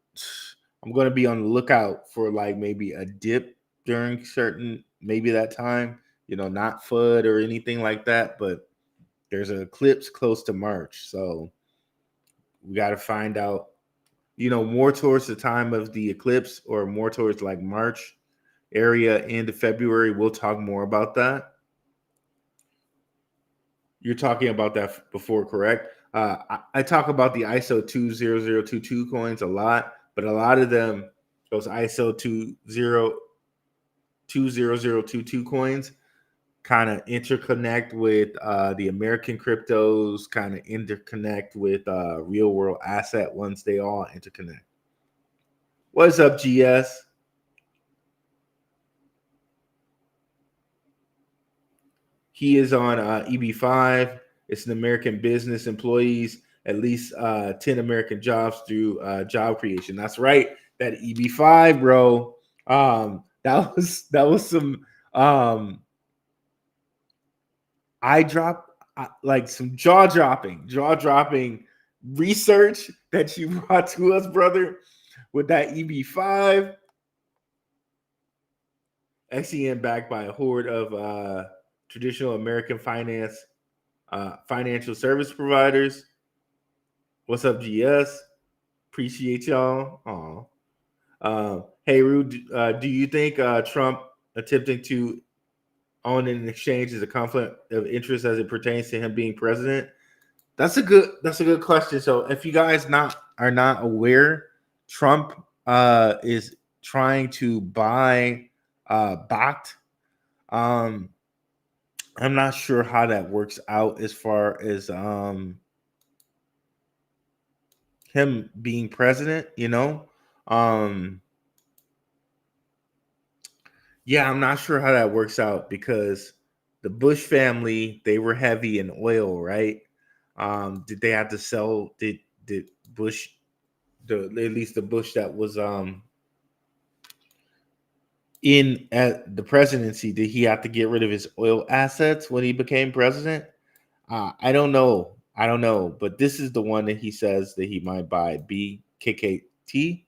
I'm going to be on the lookout for like maybe a dip during maybe that time, not FUD or anything like that, but there's an eclipse close to March, so we got to find out, more towards the time of the eclipse or more towards like March area, end of February. We'll talk more about that. You're talking about that before, correct? I talk about the ISO 20022 coins a lot, but a lot of them, those ISO 20022 coins, kind of interconnect with the American cryptos, kind of interconnect with real world asset ones. They all interconnect. What's up, GS? He is on EB5. It's an American business employees, at least 10 American jobs through job creation. That's right. That EB5, bro. That was some like some jaw-dropping research that you brought to us, brother, with that EB5. XEN backed by a horde of traditional American financial service providers. What's up, GS? Appreciate y'all. Hey, Rude, do you think Trump attempting to own an exchange is a conflict of interest as it pertains to him being president? That's a good question. So if you guys are not aware, Trump is trying to buy BACT. I'm not sure how that works out as far as him being president, Yeah, I'm not sure how that works out because the Bush family, they were heavy in oil, right? Did they have to sell? Did Bush, at least the Bush that was in at the presidency, did he have to get rid of his oil assets when he became president? I don't know, but this is the one that he says that he might buy, BKKT.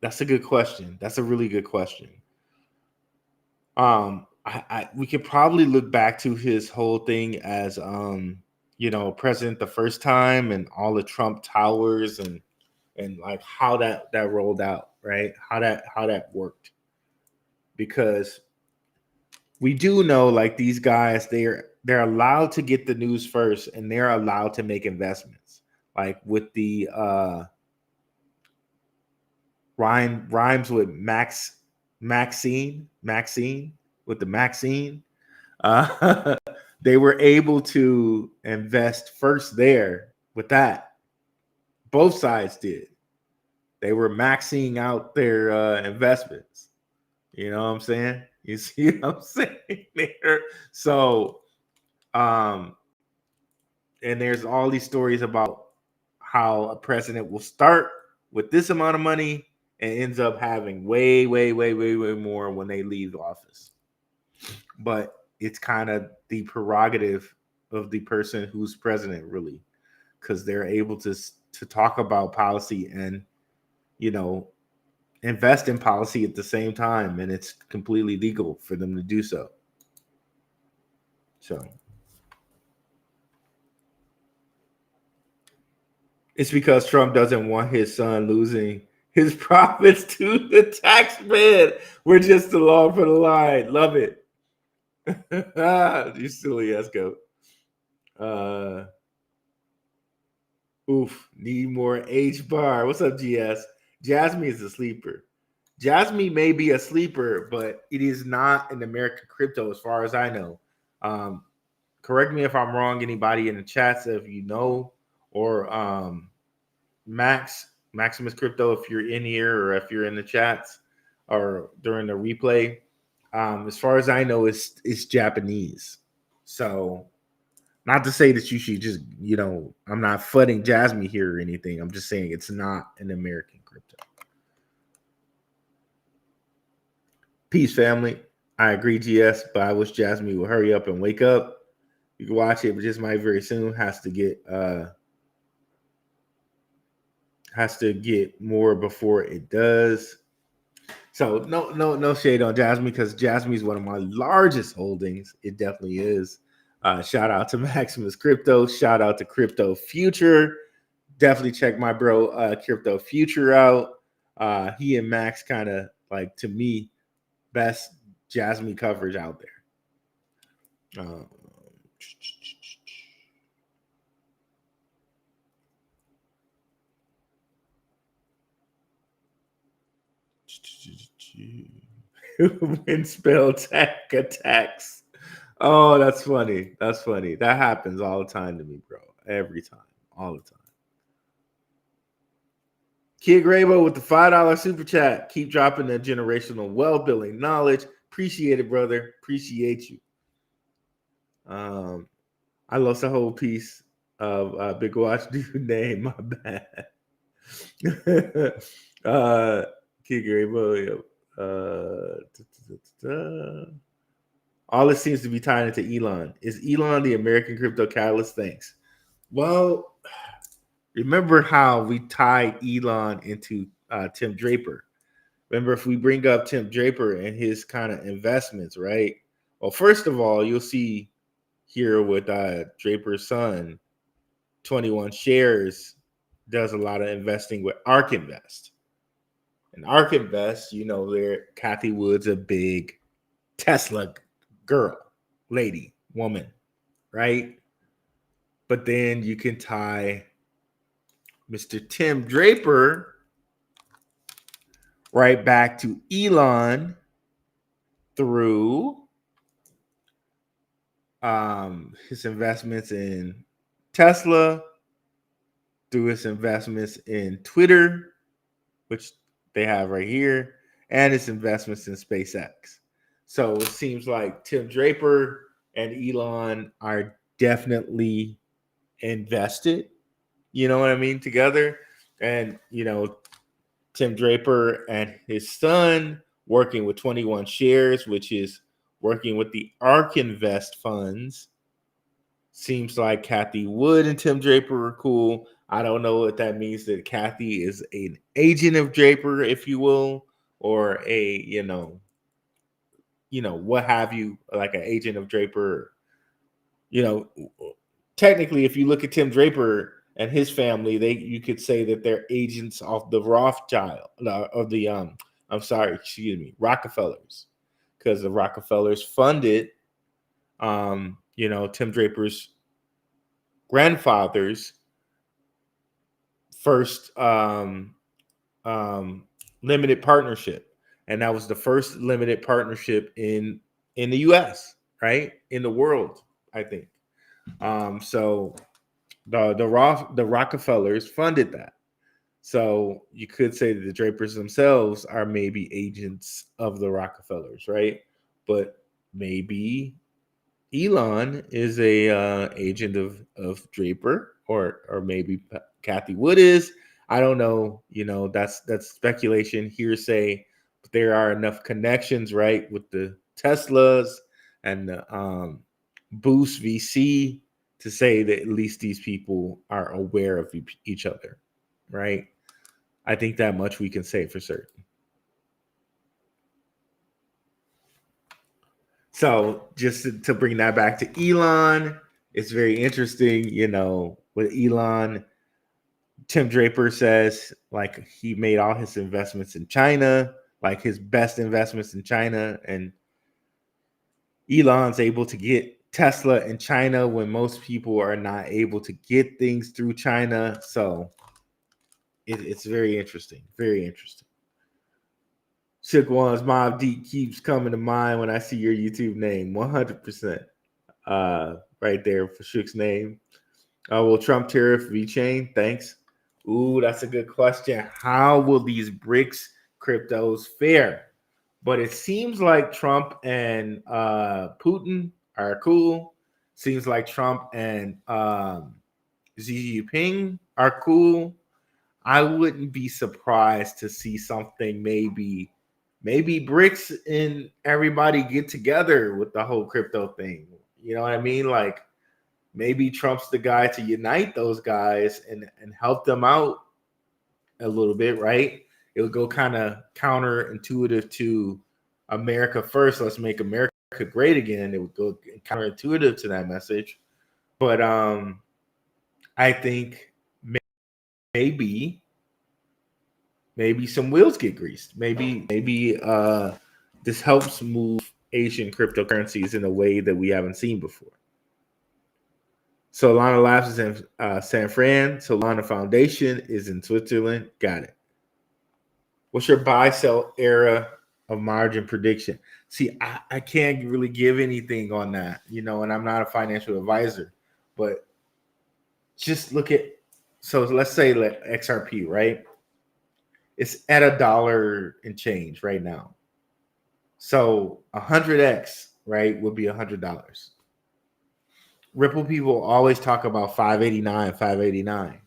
That's a good question. That's a really good question. We could probably look back to his whole thing as president the first time and all the Trump towers and like how that rolled out, right? How that worked. Because we do know like these guys, they're allowed to get the news first and they're allowed to make investments. Like with the rhymes with Maxine with the Maxine. They were able to invest first there with that. Both sides did. They were maxing out their investments. You know what I'm saying? You see what I'm saying there? So, and there's all these stories about how a president will start with this amount of money and ends up having way more when they leave office. But it's kind of the prerogative of the person who's president, really, because they're able to talk about policy and, invest in policy at the same time, and it's completely legal for them to do so. So it's because Trump doesn't want his son losing his profits to the tax man. We're just along for the line. Love it. You silly ass goat. Need more H bar. What's up, GS? Jasmine is a sleeper. Jasmine may be a sleeper, but it is not an American crypto as far as I know. Correct me if I'm wrong. Anybody in the chats, if you know, or Maximus Crypto, if you're in here or if you're in the chats or during the replay. As far as I know, it's Japanese. So not to say that you should just, I'm not fudding Jasmine here or anything. I'm just saying it's not an American crypto. Peace, family. I agree, GS, but I wish Jasmine would hurry up and wake up. You can watch it, but just might very soon has to get more before it does. So no shade on Jasmine because Jasmine is one of my largest holdings. It definitely is. Shout out to Maximus Crypto. Shout out to Crypto Future. Definitely check my bro Crypto Future out. He and Max kind of like, to me, best Jasmine coverage out there. When spell tech attacks. Oh, that's funny. That's funny. That happens all the time to me, bro. Every time. All the time. Kid Grabo with the $5 super chat. Keep dropping that generational wealth building knowledge. Appreciate it, brother. Appreciate you. I lost a whole piece of Big Watch dude name. My bad. Kid Grabo. All it seems to be tying into Elon. Is Elon the American crypto catalyst? Thanks. Well, remember how we tied Elon into Tim Draper. Remember, if we bring up Tim Draper and his kind of investments, right? Well, first of all, you'll see here with Draper's son, 21 Shares does a lot of investing with ARK Invest. And ARK Invest, you know, there Kathy Wood's a big Tesla girl, lady, woman, right? But then you can tie Mr. Tim Draper right back to Elon through his investments in Tesla, through his investments in Twitter, which they have right here, and his investments in SpaceX. So it seems like Tim Draper and Elon are definitely invested, you know what I mean, together. And, you know, Tim Draper and his son working with 21 Shares, which is working with the ARK Invest funds. Seems like Kathy Wood and Tim Draper are cool. I don't know if that means that Kathy is an agent of Draper, if you will, or a, you know, what have you, like an agent of Draper. You know, technically, if you look at Tim Draper and his family, you could say that they're agents of the Rothschild, of the Rockefellers, because the Rockefellers funded, Tim Draper's grandfather's first limited partnership, and that was the first limited partnership in the U.S., right, in the world, I think. So the Rockefellers funded that. So you could say that the Drapers themselves are maybe agents of the Rockefellers, right? But maybe Elon is a agent of Draper, or maybe Kathy Wood is. I don't know. You know, that's speculation, hearsay. But there are enough connections, right, with the Teslas and the Boost VC to say that at least these people are aware of each other, right? I think that much we can say for certain. So just to bring that back to Elon, it's very interesting, you know, with Elon. Tim Draper says like he made all his investments in China, like his best investments in China, and Elon's able to get Tesla in China when most people are not able to get things through China. So it's very interesting. Very interesting. Shook One's Mob Deep keeps coming to mind when I see your YouTube name. 100%. Right there for Shook's name. Will Trump tariff VeChain? Thanks. Ooh, that's a good question. How will these BRICS cryptos fare? But it seems like Trump and Putin are cool. Seems like Trump and Xi Jinping are cool. I wouldn't be surprised to see something maybe BRICS and everybody get together with the whole crypto thing. You know what I mean? Like maybe Trump's the guy to unite those guys and help them out a little bit, right? it would go kind of counterintuitive to America first. Let's make America great again. It would go counterintuitive to that message. But I think maybe some wheels get greased. Maybe this helps move Asian cryptocurrencies in a way that we haven't seen before. Solana Labs is in San Fran. Solana Foundation is in Switzerland. Got it. What's your buy sell era of margin prediction? See, I can't really give anything on that, and I'm not a financial advisor, but just look at, so let's say XRP, right? It's at $1 and change right now. So 100x, right, would be $100. Ripple people always talk about 589.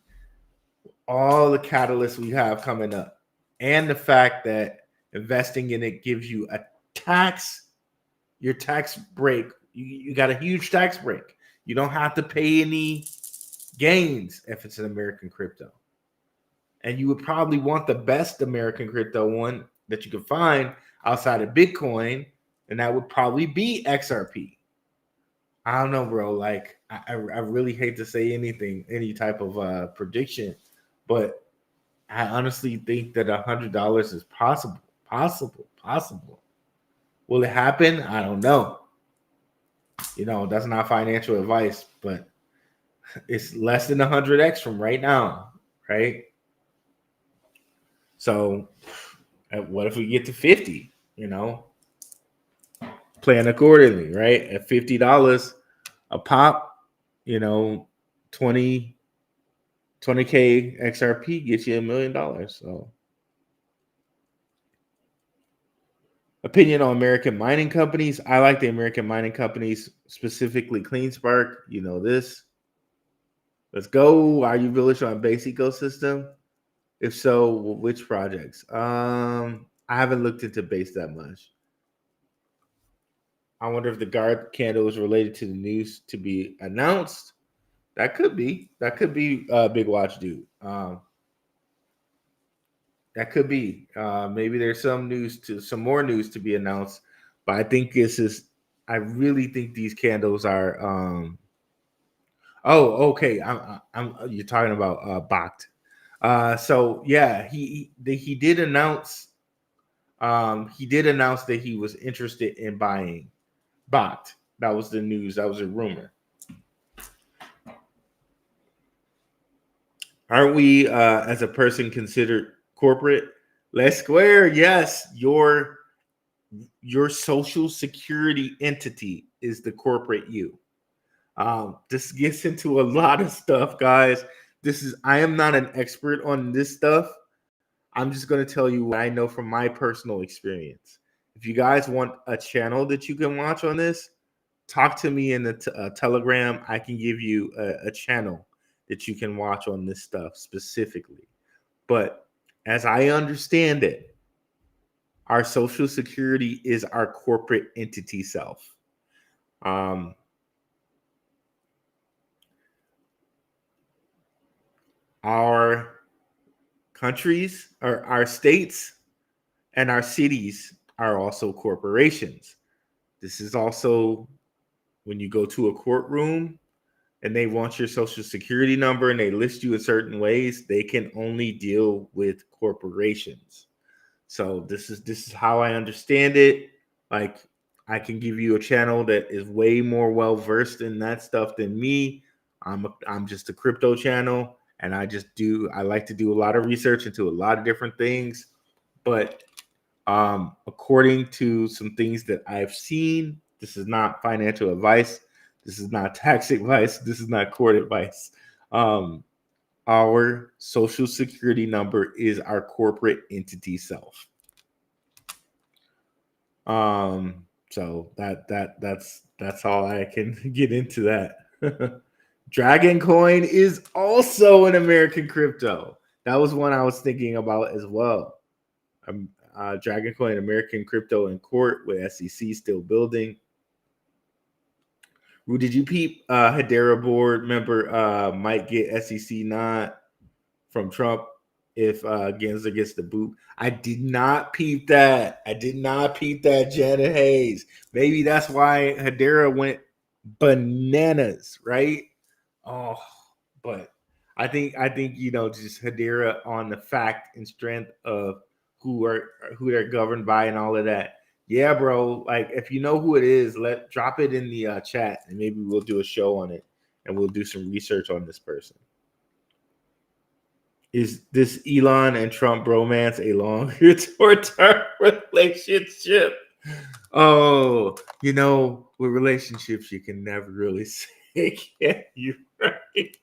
All the catalysts we have coming up, and the fact that investing in it gives you your tax break. You got a huge tax break. You don't have to pay any gains if it's an American crypto. And you would probably want the best American crypto one that you can find outside of Bitcoin, and that would probably be XRP. I don't know, bro. Like, I really hate to say any type of prediction, but I honestly think that $100 is possible. Will it happen? I don't know. That's not financial advice, but it's less than 100x from right now, right? So what if we get to 50, plan accordingly, right? At $50 a pop, 20K XRP gets you $1 million. So opinion on American mining companies. I like the American mining companies, specifically CleanSpark. This. Let's go. Are you bullish on base ecosystem? If so, which projects? I haven't looked into base that much. I wonder if the guard candle is related to the news to be announced. That could be. Big Watch Dude. That could be. Maybe there's some more news to be announced. But I think I really think these candles are. Oh, okay. You're talking about Bacht. So yeah, he did announce. He did announce that he was interested in buying Bacht. That was the news. That was a rumor. Aren't we, as a person, considered corporate? Les Square, yes. Your social security entity is the corporate you. This gets into a lot of stuff, guys. I am not an expert on this stuff. I'm just going to tell you what I know from my personal experience. If you guys want a channel that you can watch on this, talk to me in the Telegram. I can give you a channel that you can watch on this stuff specifically. But as I understand it, our social security is our corporate entity self. Our countries, or our states, and our cities are also corporations. This is also when you go to a courtroom and they want your social security number and they list you in certain ways, they can only deal with corporations. So this is how I understand it. Like, I can give you a channel that is way more well versed in that stuff than me. I'm just a crypto channel, and I like to do a lot of research into a lot of different things. But according to some things that I've seen, this is not financial advice. This is not tax advice. This is not court advice. Our social security number is our corporate entity self. So that's all I can get into that. Dragon Coin is also an American crypto. That was one I was thinking about as well. Dragon Coin, American crypto in court with SEC still building. Did you peep Hedera board member might get SEC nod from Trump if Gensler gets the boot. I did not peep that. Janet Hayes. Maybe that's why Hedera went bananas, right? Oh, but I think just Hedera on the fact and strength of who they're governed by and all of that. Yeah, bro. Like if you know who it is, drop it in the chat and maybe we'll do a show on it and we'll do some research on this person. Is this Elon and Trump bromance a long-term relationship? Oh, with relationships, you can never really say, can you? Right?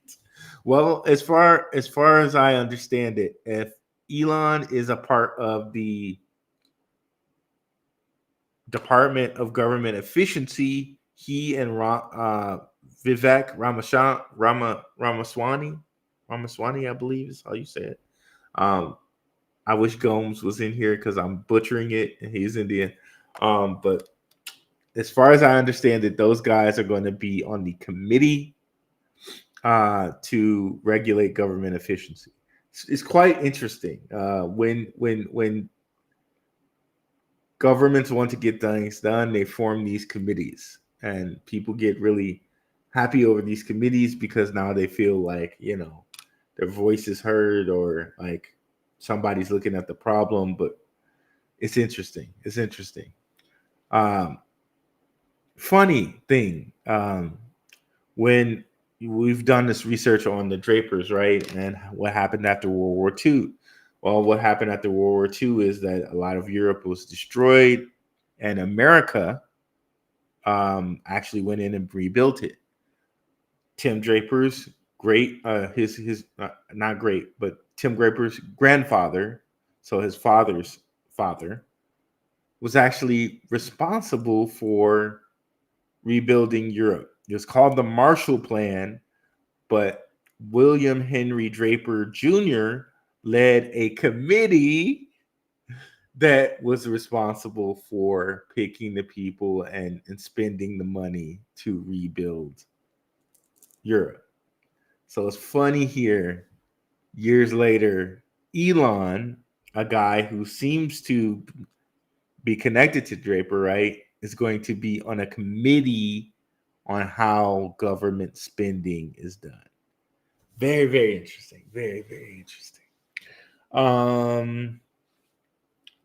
Well, as far as I understand it, if Elon is a part of the Department of Government Efficiency, he and Vivek Ramaswamy, I believe is how you say it. I wish Gomes was in here because I'm butchering it and he's Indian. But as far as I understand it, those guys are going to be on the committee to regulate government efficiency. It's quite interesting. When governments want to get things done, they form these committees, and people get really happy over these committees because now they feel like their voice is heard or like somebody's looking at the problem. But it's interesting. Funny thing, when we've done this research on the Drapers, right, and what happened after World War II. Well, what happened after World War II is that a lot of Europe was destroyed, and America actually went in and rebuilt it. Tim Draper's not great, but Tim Draper's grandfather, so his father's father, was actually responsible for rebuilding Europe. It was called the Marshall Plan, but William Henry Draper Jr. led a committee that was responsible for picking the people and spending the money to rebuild Europe. So it's funny here, years later, Elon, a guy who seems to be connected to Draper, right, is going to be on a committee on how government spending is done. Very, very interesting. Very, very interesting.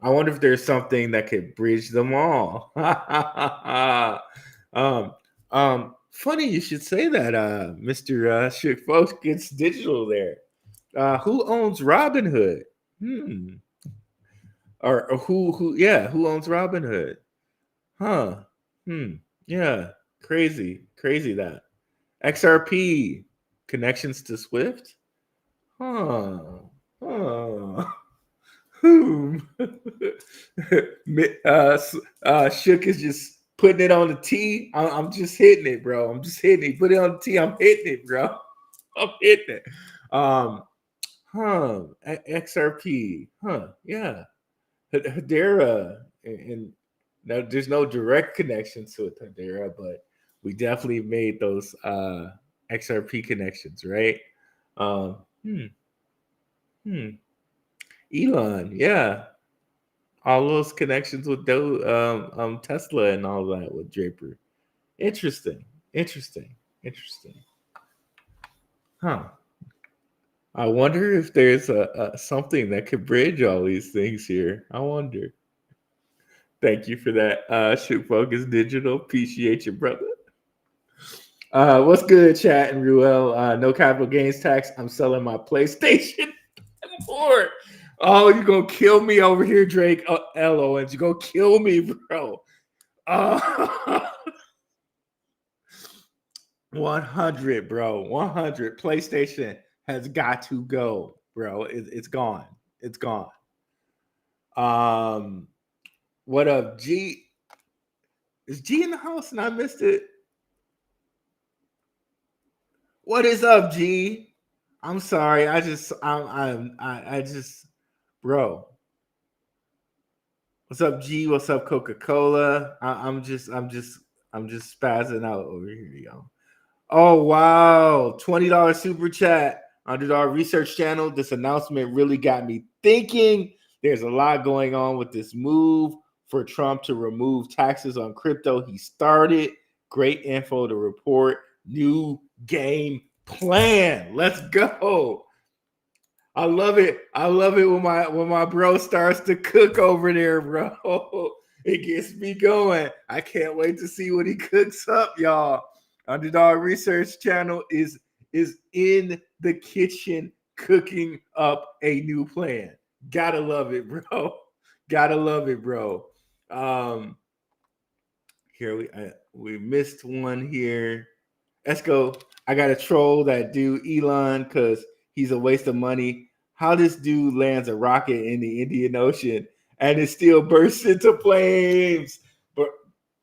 I wonder if there's something that could bridge them all. Funny you should say that, Mr. Shook Focus Digital there. Who owns Robinhood? Or who owns Robinhood? Huh. Yeah. Crazy that. XRP connections to Swift? Shook is just putting it on the T. I'm just hitting it, bro. I'm just hitting it. Put it on the T. I'm hitting it, bro. I'm hitting it. XRP. Yeah. Hedera. And now there's no direct connection to it, Hedera, but we definitely made those XRP connections, right? Elon, yeah. All those connections with Tesla and all that with Draper. Interesting. Huh. I wonder if there's a something that could bridge all these things here. I wonder. Thank you for that, Shoot Focus Digital. Appreciate you, brother. What's good, chat and Ruel? No capital gains tax. I'm selling my PlayStation 4. Oh, you're going to kill me over here, Drake. L. Owens. You're going to kill me, bro. 100, bro. 100. PlayStation has got to go, bro. It's gone. It's gone. What up, G? Is G in the house and I missed it? What is up, G? I'm sorry. I just, bro. What's up, G? What's up, Coca-Cola? I'm just spazzing out over here, y'all. Oh wow, $20 super chat Underdog Research Channel. This announcement really got me thinking. There's a lot going on with this move for Trump to remove taxes on crypto. He started. Great info to report. New game plan. Let's go. I love it. I love it when my bro starts to cook over there, bro. It gets me going. I can't wait to see what he cooks up, y'all. Underdog Research Channel is in the kitchen cooking up a new plan. Gotta love it, bro. Gotta love it, bro. Here we missed one here. Let's go. I got to troll that dude Elon because he's a waste of money. How this dude lands a rocket in the Indian Ocean and it still bursts into flames. But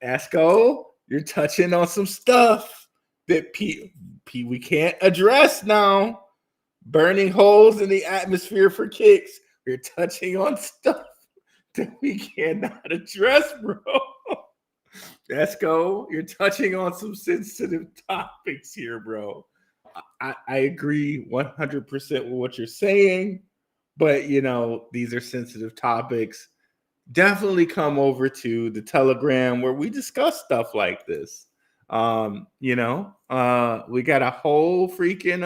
Esco, you're touching on some stuff that we can't address now. Burning holes in the atmosphere for kicks. You're touching on stuff that we cannot address, bro. Esco, you're touching on some sensitive topics here, bro. I agree 100% with what you're saying, but these are sensitive topics. Definitely come over to the Telegram where we discuss stuff like this. We got a whole freaking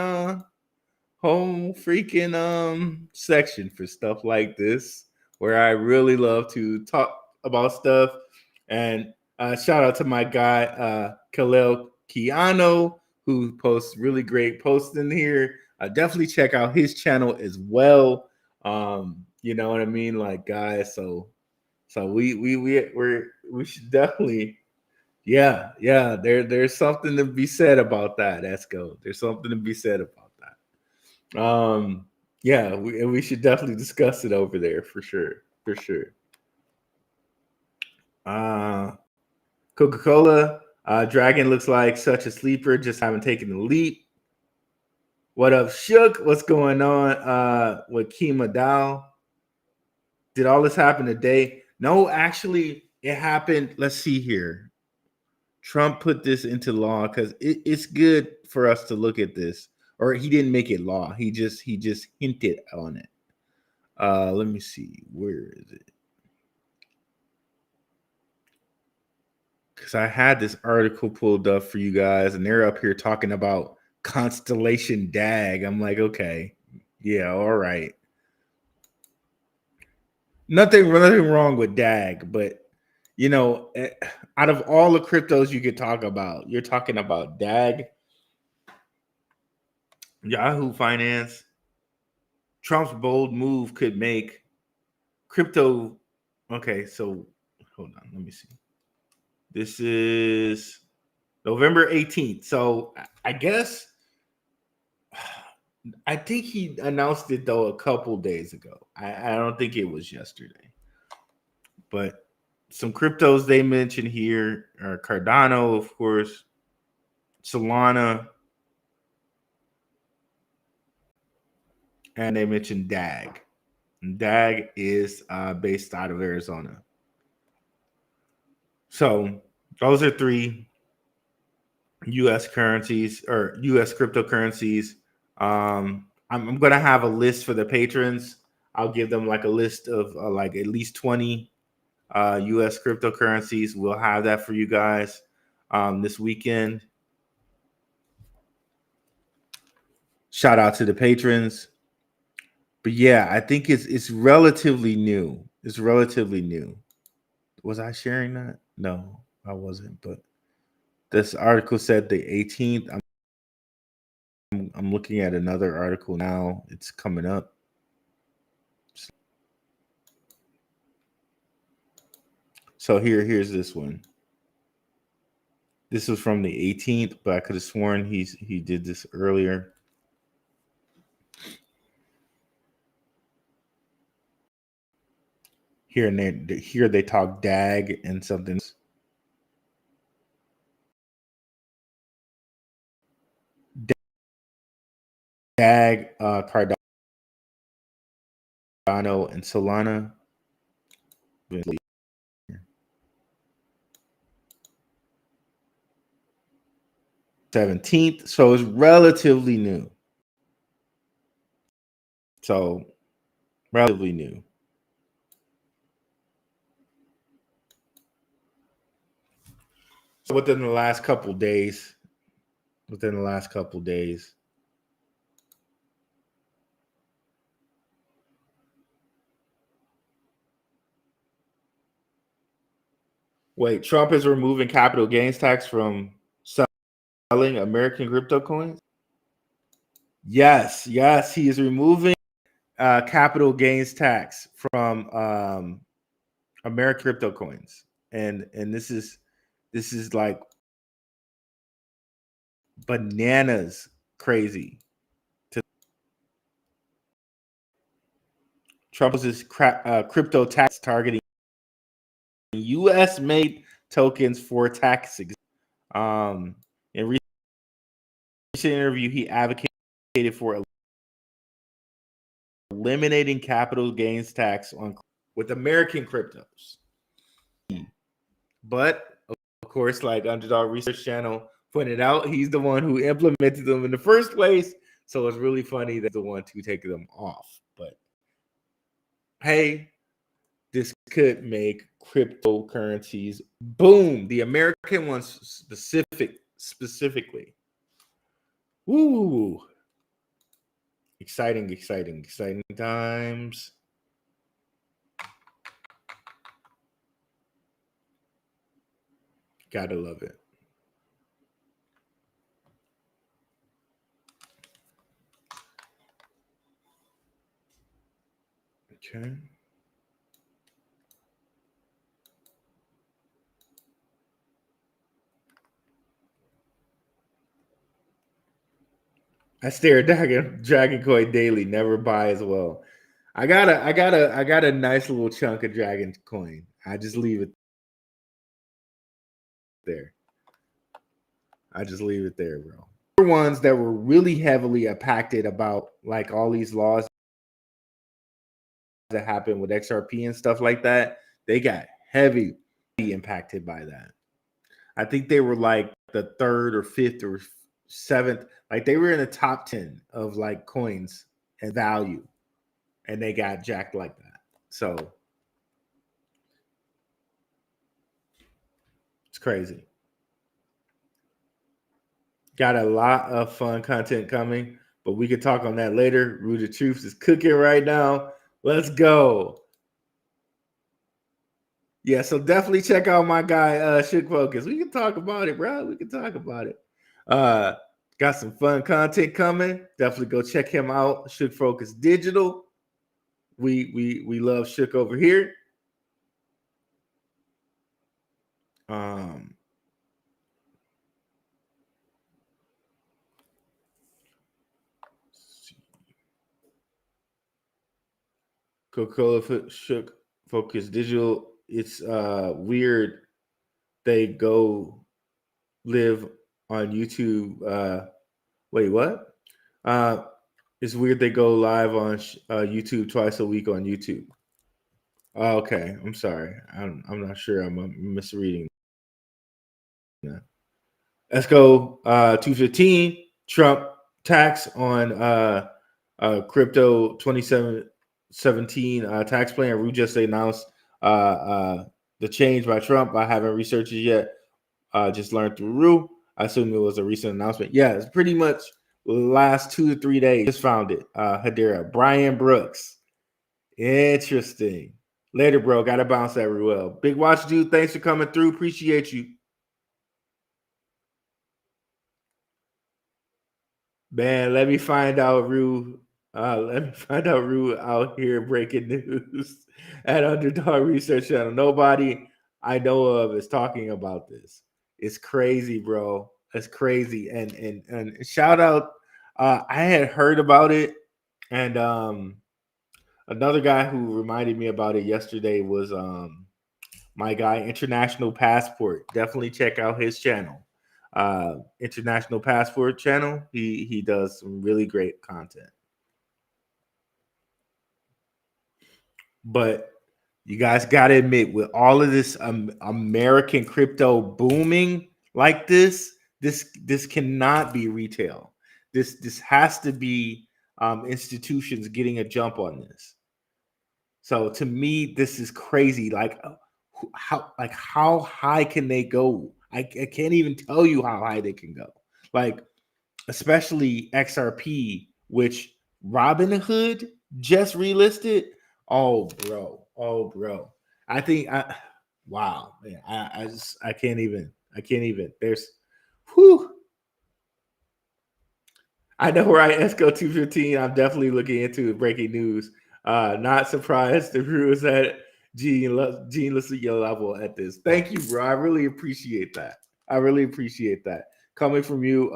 section for stuff like this where I really love to talk about stuff. And shout out to my guy Khalil Kiano, who posts really great posts in here. Definitely check out his channel as well. You know what I mean, like guys. So we should definitely, yeah. There's something to be said about that. Esco. There's something to be said about that. We should definitely discuss it over there for sure. Coca-Cola, Dragon looks like such a sleeper, just haven't taken the leap. What up, Shook? What's going on with Kima Dow? Did all this happen today? No, actually, it happened. Let's see here. Trump put this into law because it's good for us to look at this. Or he didn't make it law. He just hinted on it. Let me see. Where is it? Because I had this article pulled up for you guys, and they're up here talking about Constellation DAG. I'm like, okay, yeah, all right. Nothing wrong with DAG, but out of all the cryptos you could talk about, you're talking about DAG, Yahoo Finance. Trump's bold move could make crypto. Okay, so hold on, let me see. This is November 18th. So I guess I think he announced it though a couple days ago. I don't think it was yesterday. But some cryptos they mentioned here are Cardano, of course, Solana, and they mentioned DAG. And DAG is based out of Arizona. So those are three U.S. currencies or U.S. cryptocurrencies. I'm going to have a list for the patrons. I'll give them like a list of like at least 20 U.S. cryptocurrencies. We'll have that for you guys this weekend. Shout out to the patrons. But yeah, I think it's relatively new. It's relatively new. Was I sharing that? No, I wasn't. But this article said the 18th. I'm looking at another article now. It's coming up. So here's this one. This was from the 18th, but I could have sworn he did this earlier. Here and there, here they talk DAG and something. DAG, Cardano, and Solana. 17th, so it's relatively new. So relatively new. So within the last couple days. Wait, Trump is removing capital gains tax from selling American crypto coins? Yes, he is removing capital gains tax from American crypto coins, and this is like bananas crazy. Trump's crypto tax targeting U.S. made tokens for tax. In recent interview, he advocated for eliminating capital gains tax on with American cryptos. But of course, like Underdog Research Channel pointed out, he's the one who implemented them in the first place. So it's really funny that the one to take them off. But hey, this could make cryptocurrencies boom. The American ones specifically. Woo! Exciting times. Gotta love it. Okay. I stare at Dragon Coin daily. Never buy as well. I got a nice little chunk of Dragon Coin. I just leave it there. Bro. The ones that were really heavily impacted about like all these laws that happened with XRP and stuff like that, they got heavy impacted by that. I think they were like the 3rd or 5th or 7th, like they were in the top 10 of like coins and value, and they got jacked like that. So it's crazy. Got a lot of fun content coming, but we could talk on that later. Root of Truth is cooking right now. Let's go. Yeah, so definitely check out my guy, Shook Focus. We can talk about it, bro. We can talk about it. Got some fun content coming. Definitely go check him out. Shook Focus Digital. We love Shook over here. Coca-Cola Shook Focus Digital. It's weird they go live on YouTube. Wait, what? It's weird they go live on YouTube twice a week on YouTube. Oh, okay, I'm sorry. I'm not sure. I'm misreading. Let's go. 215. Trump tax on crypto 2017 tax plan. Rue just announced the change by Trump. I haven't researched it yet. Just learned through Rue. I assume it was a recent announcement. Yeah, it's pretty much the last 2 to 3 days. Just found it. Hedera. Brian Brooks. Interesting. Later, bro. Got to bounce that Ruel. Big Watch Dude, thanks for coming through. Appreciate you. Man, let me find out Rue. Out here breaking news at Underdog Research Channel. Nobody I know of is talking about this. It's crazy, bro. It's crazy. And shout out. I had heard about it, and another guy who reminded me about it yesterday was my guy International Passport. Definitely check out his channel. International Passport channel. He does some really great content. But you guys got to admit, with all of this American crypto booming like this cannot be retail. This has to be institutions getting a jump on this. So to me, this is crazy. Like how high can they go? I can't even tell you how high they can go. Like especially XRP, which Robinhood just relisted. Oh, bro. I think wow, man. I can't even. There's whew. I know, right? ESCO 215. I'm definitely looking into breaking news. Not surprised the crew is at Gene Lucia level at this. Thank you, bro. I really appreciate that. Coming from you,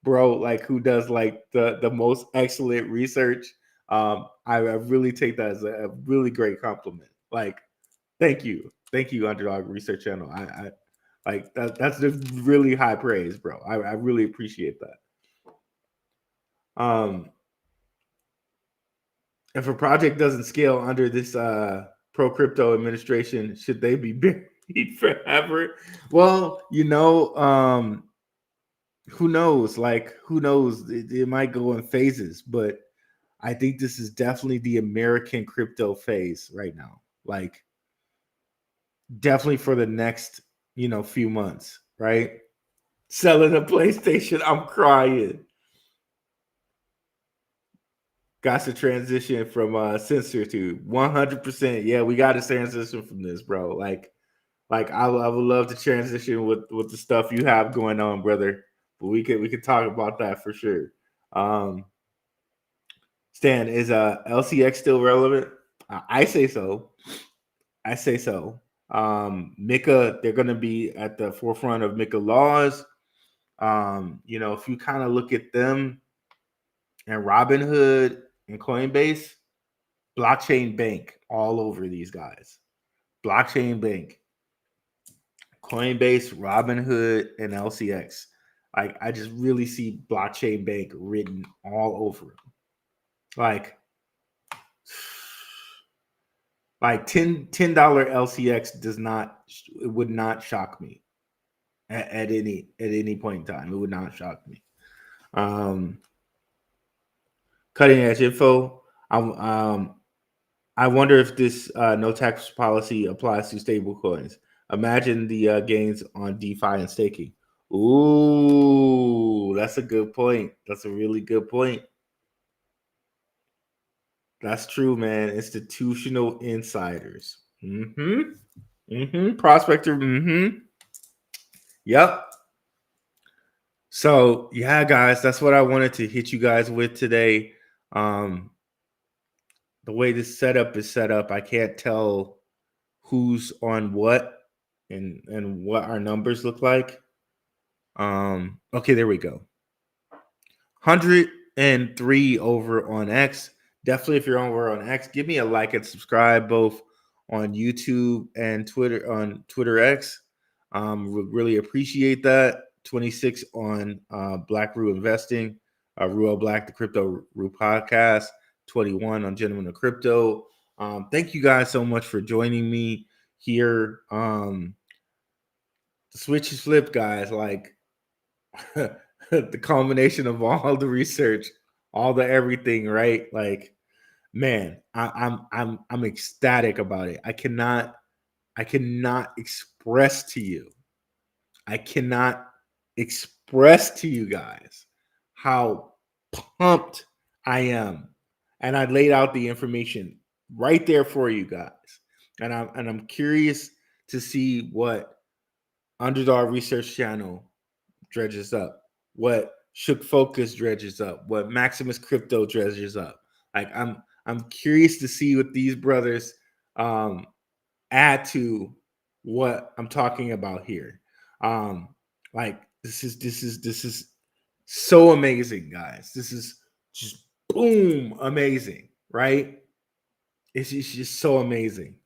bro, like who does like the most excellent research. I really take that as a really great compliment. Like, thank you, Underdog Research Channel. I like that. That's just really high praise, bro. I really appreciate that. If a project doesn't scale under this pro crypto administration, should they be buried forever? Well, who knows? Like, who knows? It might go in phases, but I think this is definitely the American crypto phase right now. Like, definitely for the next, few months, right? Selling a PlayStation, I'm crying. Got to transition from censor to 100%. Yeah, we got to transition from this, bro. Like I would love to transition with the stuff you have going on, brother. But we could talk about that for sure. Stan, is LCX still relevant? I say so. MiCA, they're going to be at the forefront of MiCA laws. If you kind of look at them and Robinhood and Coinbase, blockchain bank all over these guys. Blockchain bank, Coinbase, Robinhood, and LCX. I just really see blockchain bank written all over them. Like $10 LCX would not shock me at any point in time. It would not shock me. Cutting edge info. I wonder if this no tax policy applies to stable coins. Imagine the gains on DeFi and staking. Ooh, that's a good point. That's a really good point. That's true, man. Institutional insiders. Prospector. Yep. So yeah, guys, that's what I wanted to hit you guys with today. The way this setup is set up, I can't tell who's on what and what our numbers look like. Okay, there we go. 103 over on X. Definitely, if you're over on X, give me a like and subscribe both on YouTube and Twitter on Twitter X. Would really appreciate that. 26 on Black Rue Investing, Ruel Black, the Crypto Rue Podcast. 21 on Gentlemen of Crypto. Thank you guys so much for joining me here. The switch is flipped, guys. Like the combination of all the research, all the everything, right? Like, man, I'm ecstatic about it. I cannot express to you. I cannot express to you guys how pumped I am. And I laid out the information right there for you guys. And I'm curious to see what Underdog Research Channel dredges up, what Shook Focus dredges up, what Maximus Crypto dredges up. Like I'm curious to see what these brothers add to what I'm talking about here. Like this is so amazing, guys. This is just boom amazing, right? It's just so amazing,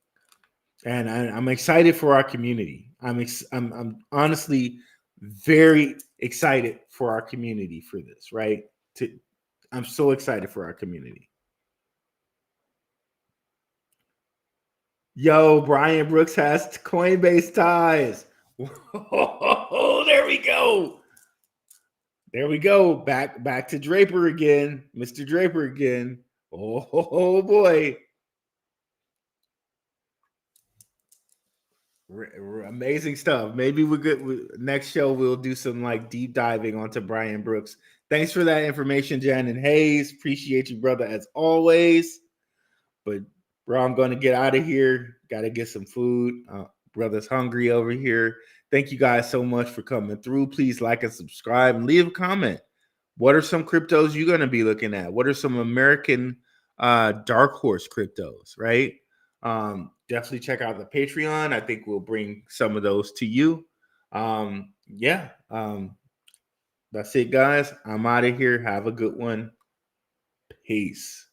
and I'm excited for our community. I'm honestly very excited for our community for this, right? I'm so excited for our community. Yo, Brian Brooks has Coinbase ties. Whoa, there we go. There we go. Back to Draper again. Mr. Draper again. Oh boy. Amazing stuff. Maybe next show we'll do some like deep diving onto Brian Brooks. Thanks for that information, Jan and Hayes. Appreciate you, brother, as always. But bro, I'm going to get out of here. Got to get some food. Brother's hungry over here. Thank you guys so much for coming through. Please like and subscribe and leave a comment. What are some cryptos you're going to be looking at? What are some American dark horse cryptos, right? Definitely check out the Patreon. I think we'll bring some of those to you. That's it, guys. I'm out of here. Have a good one. Peace.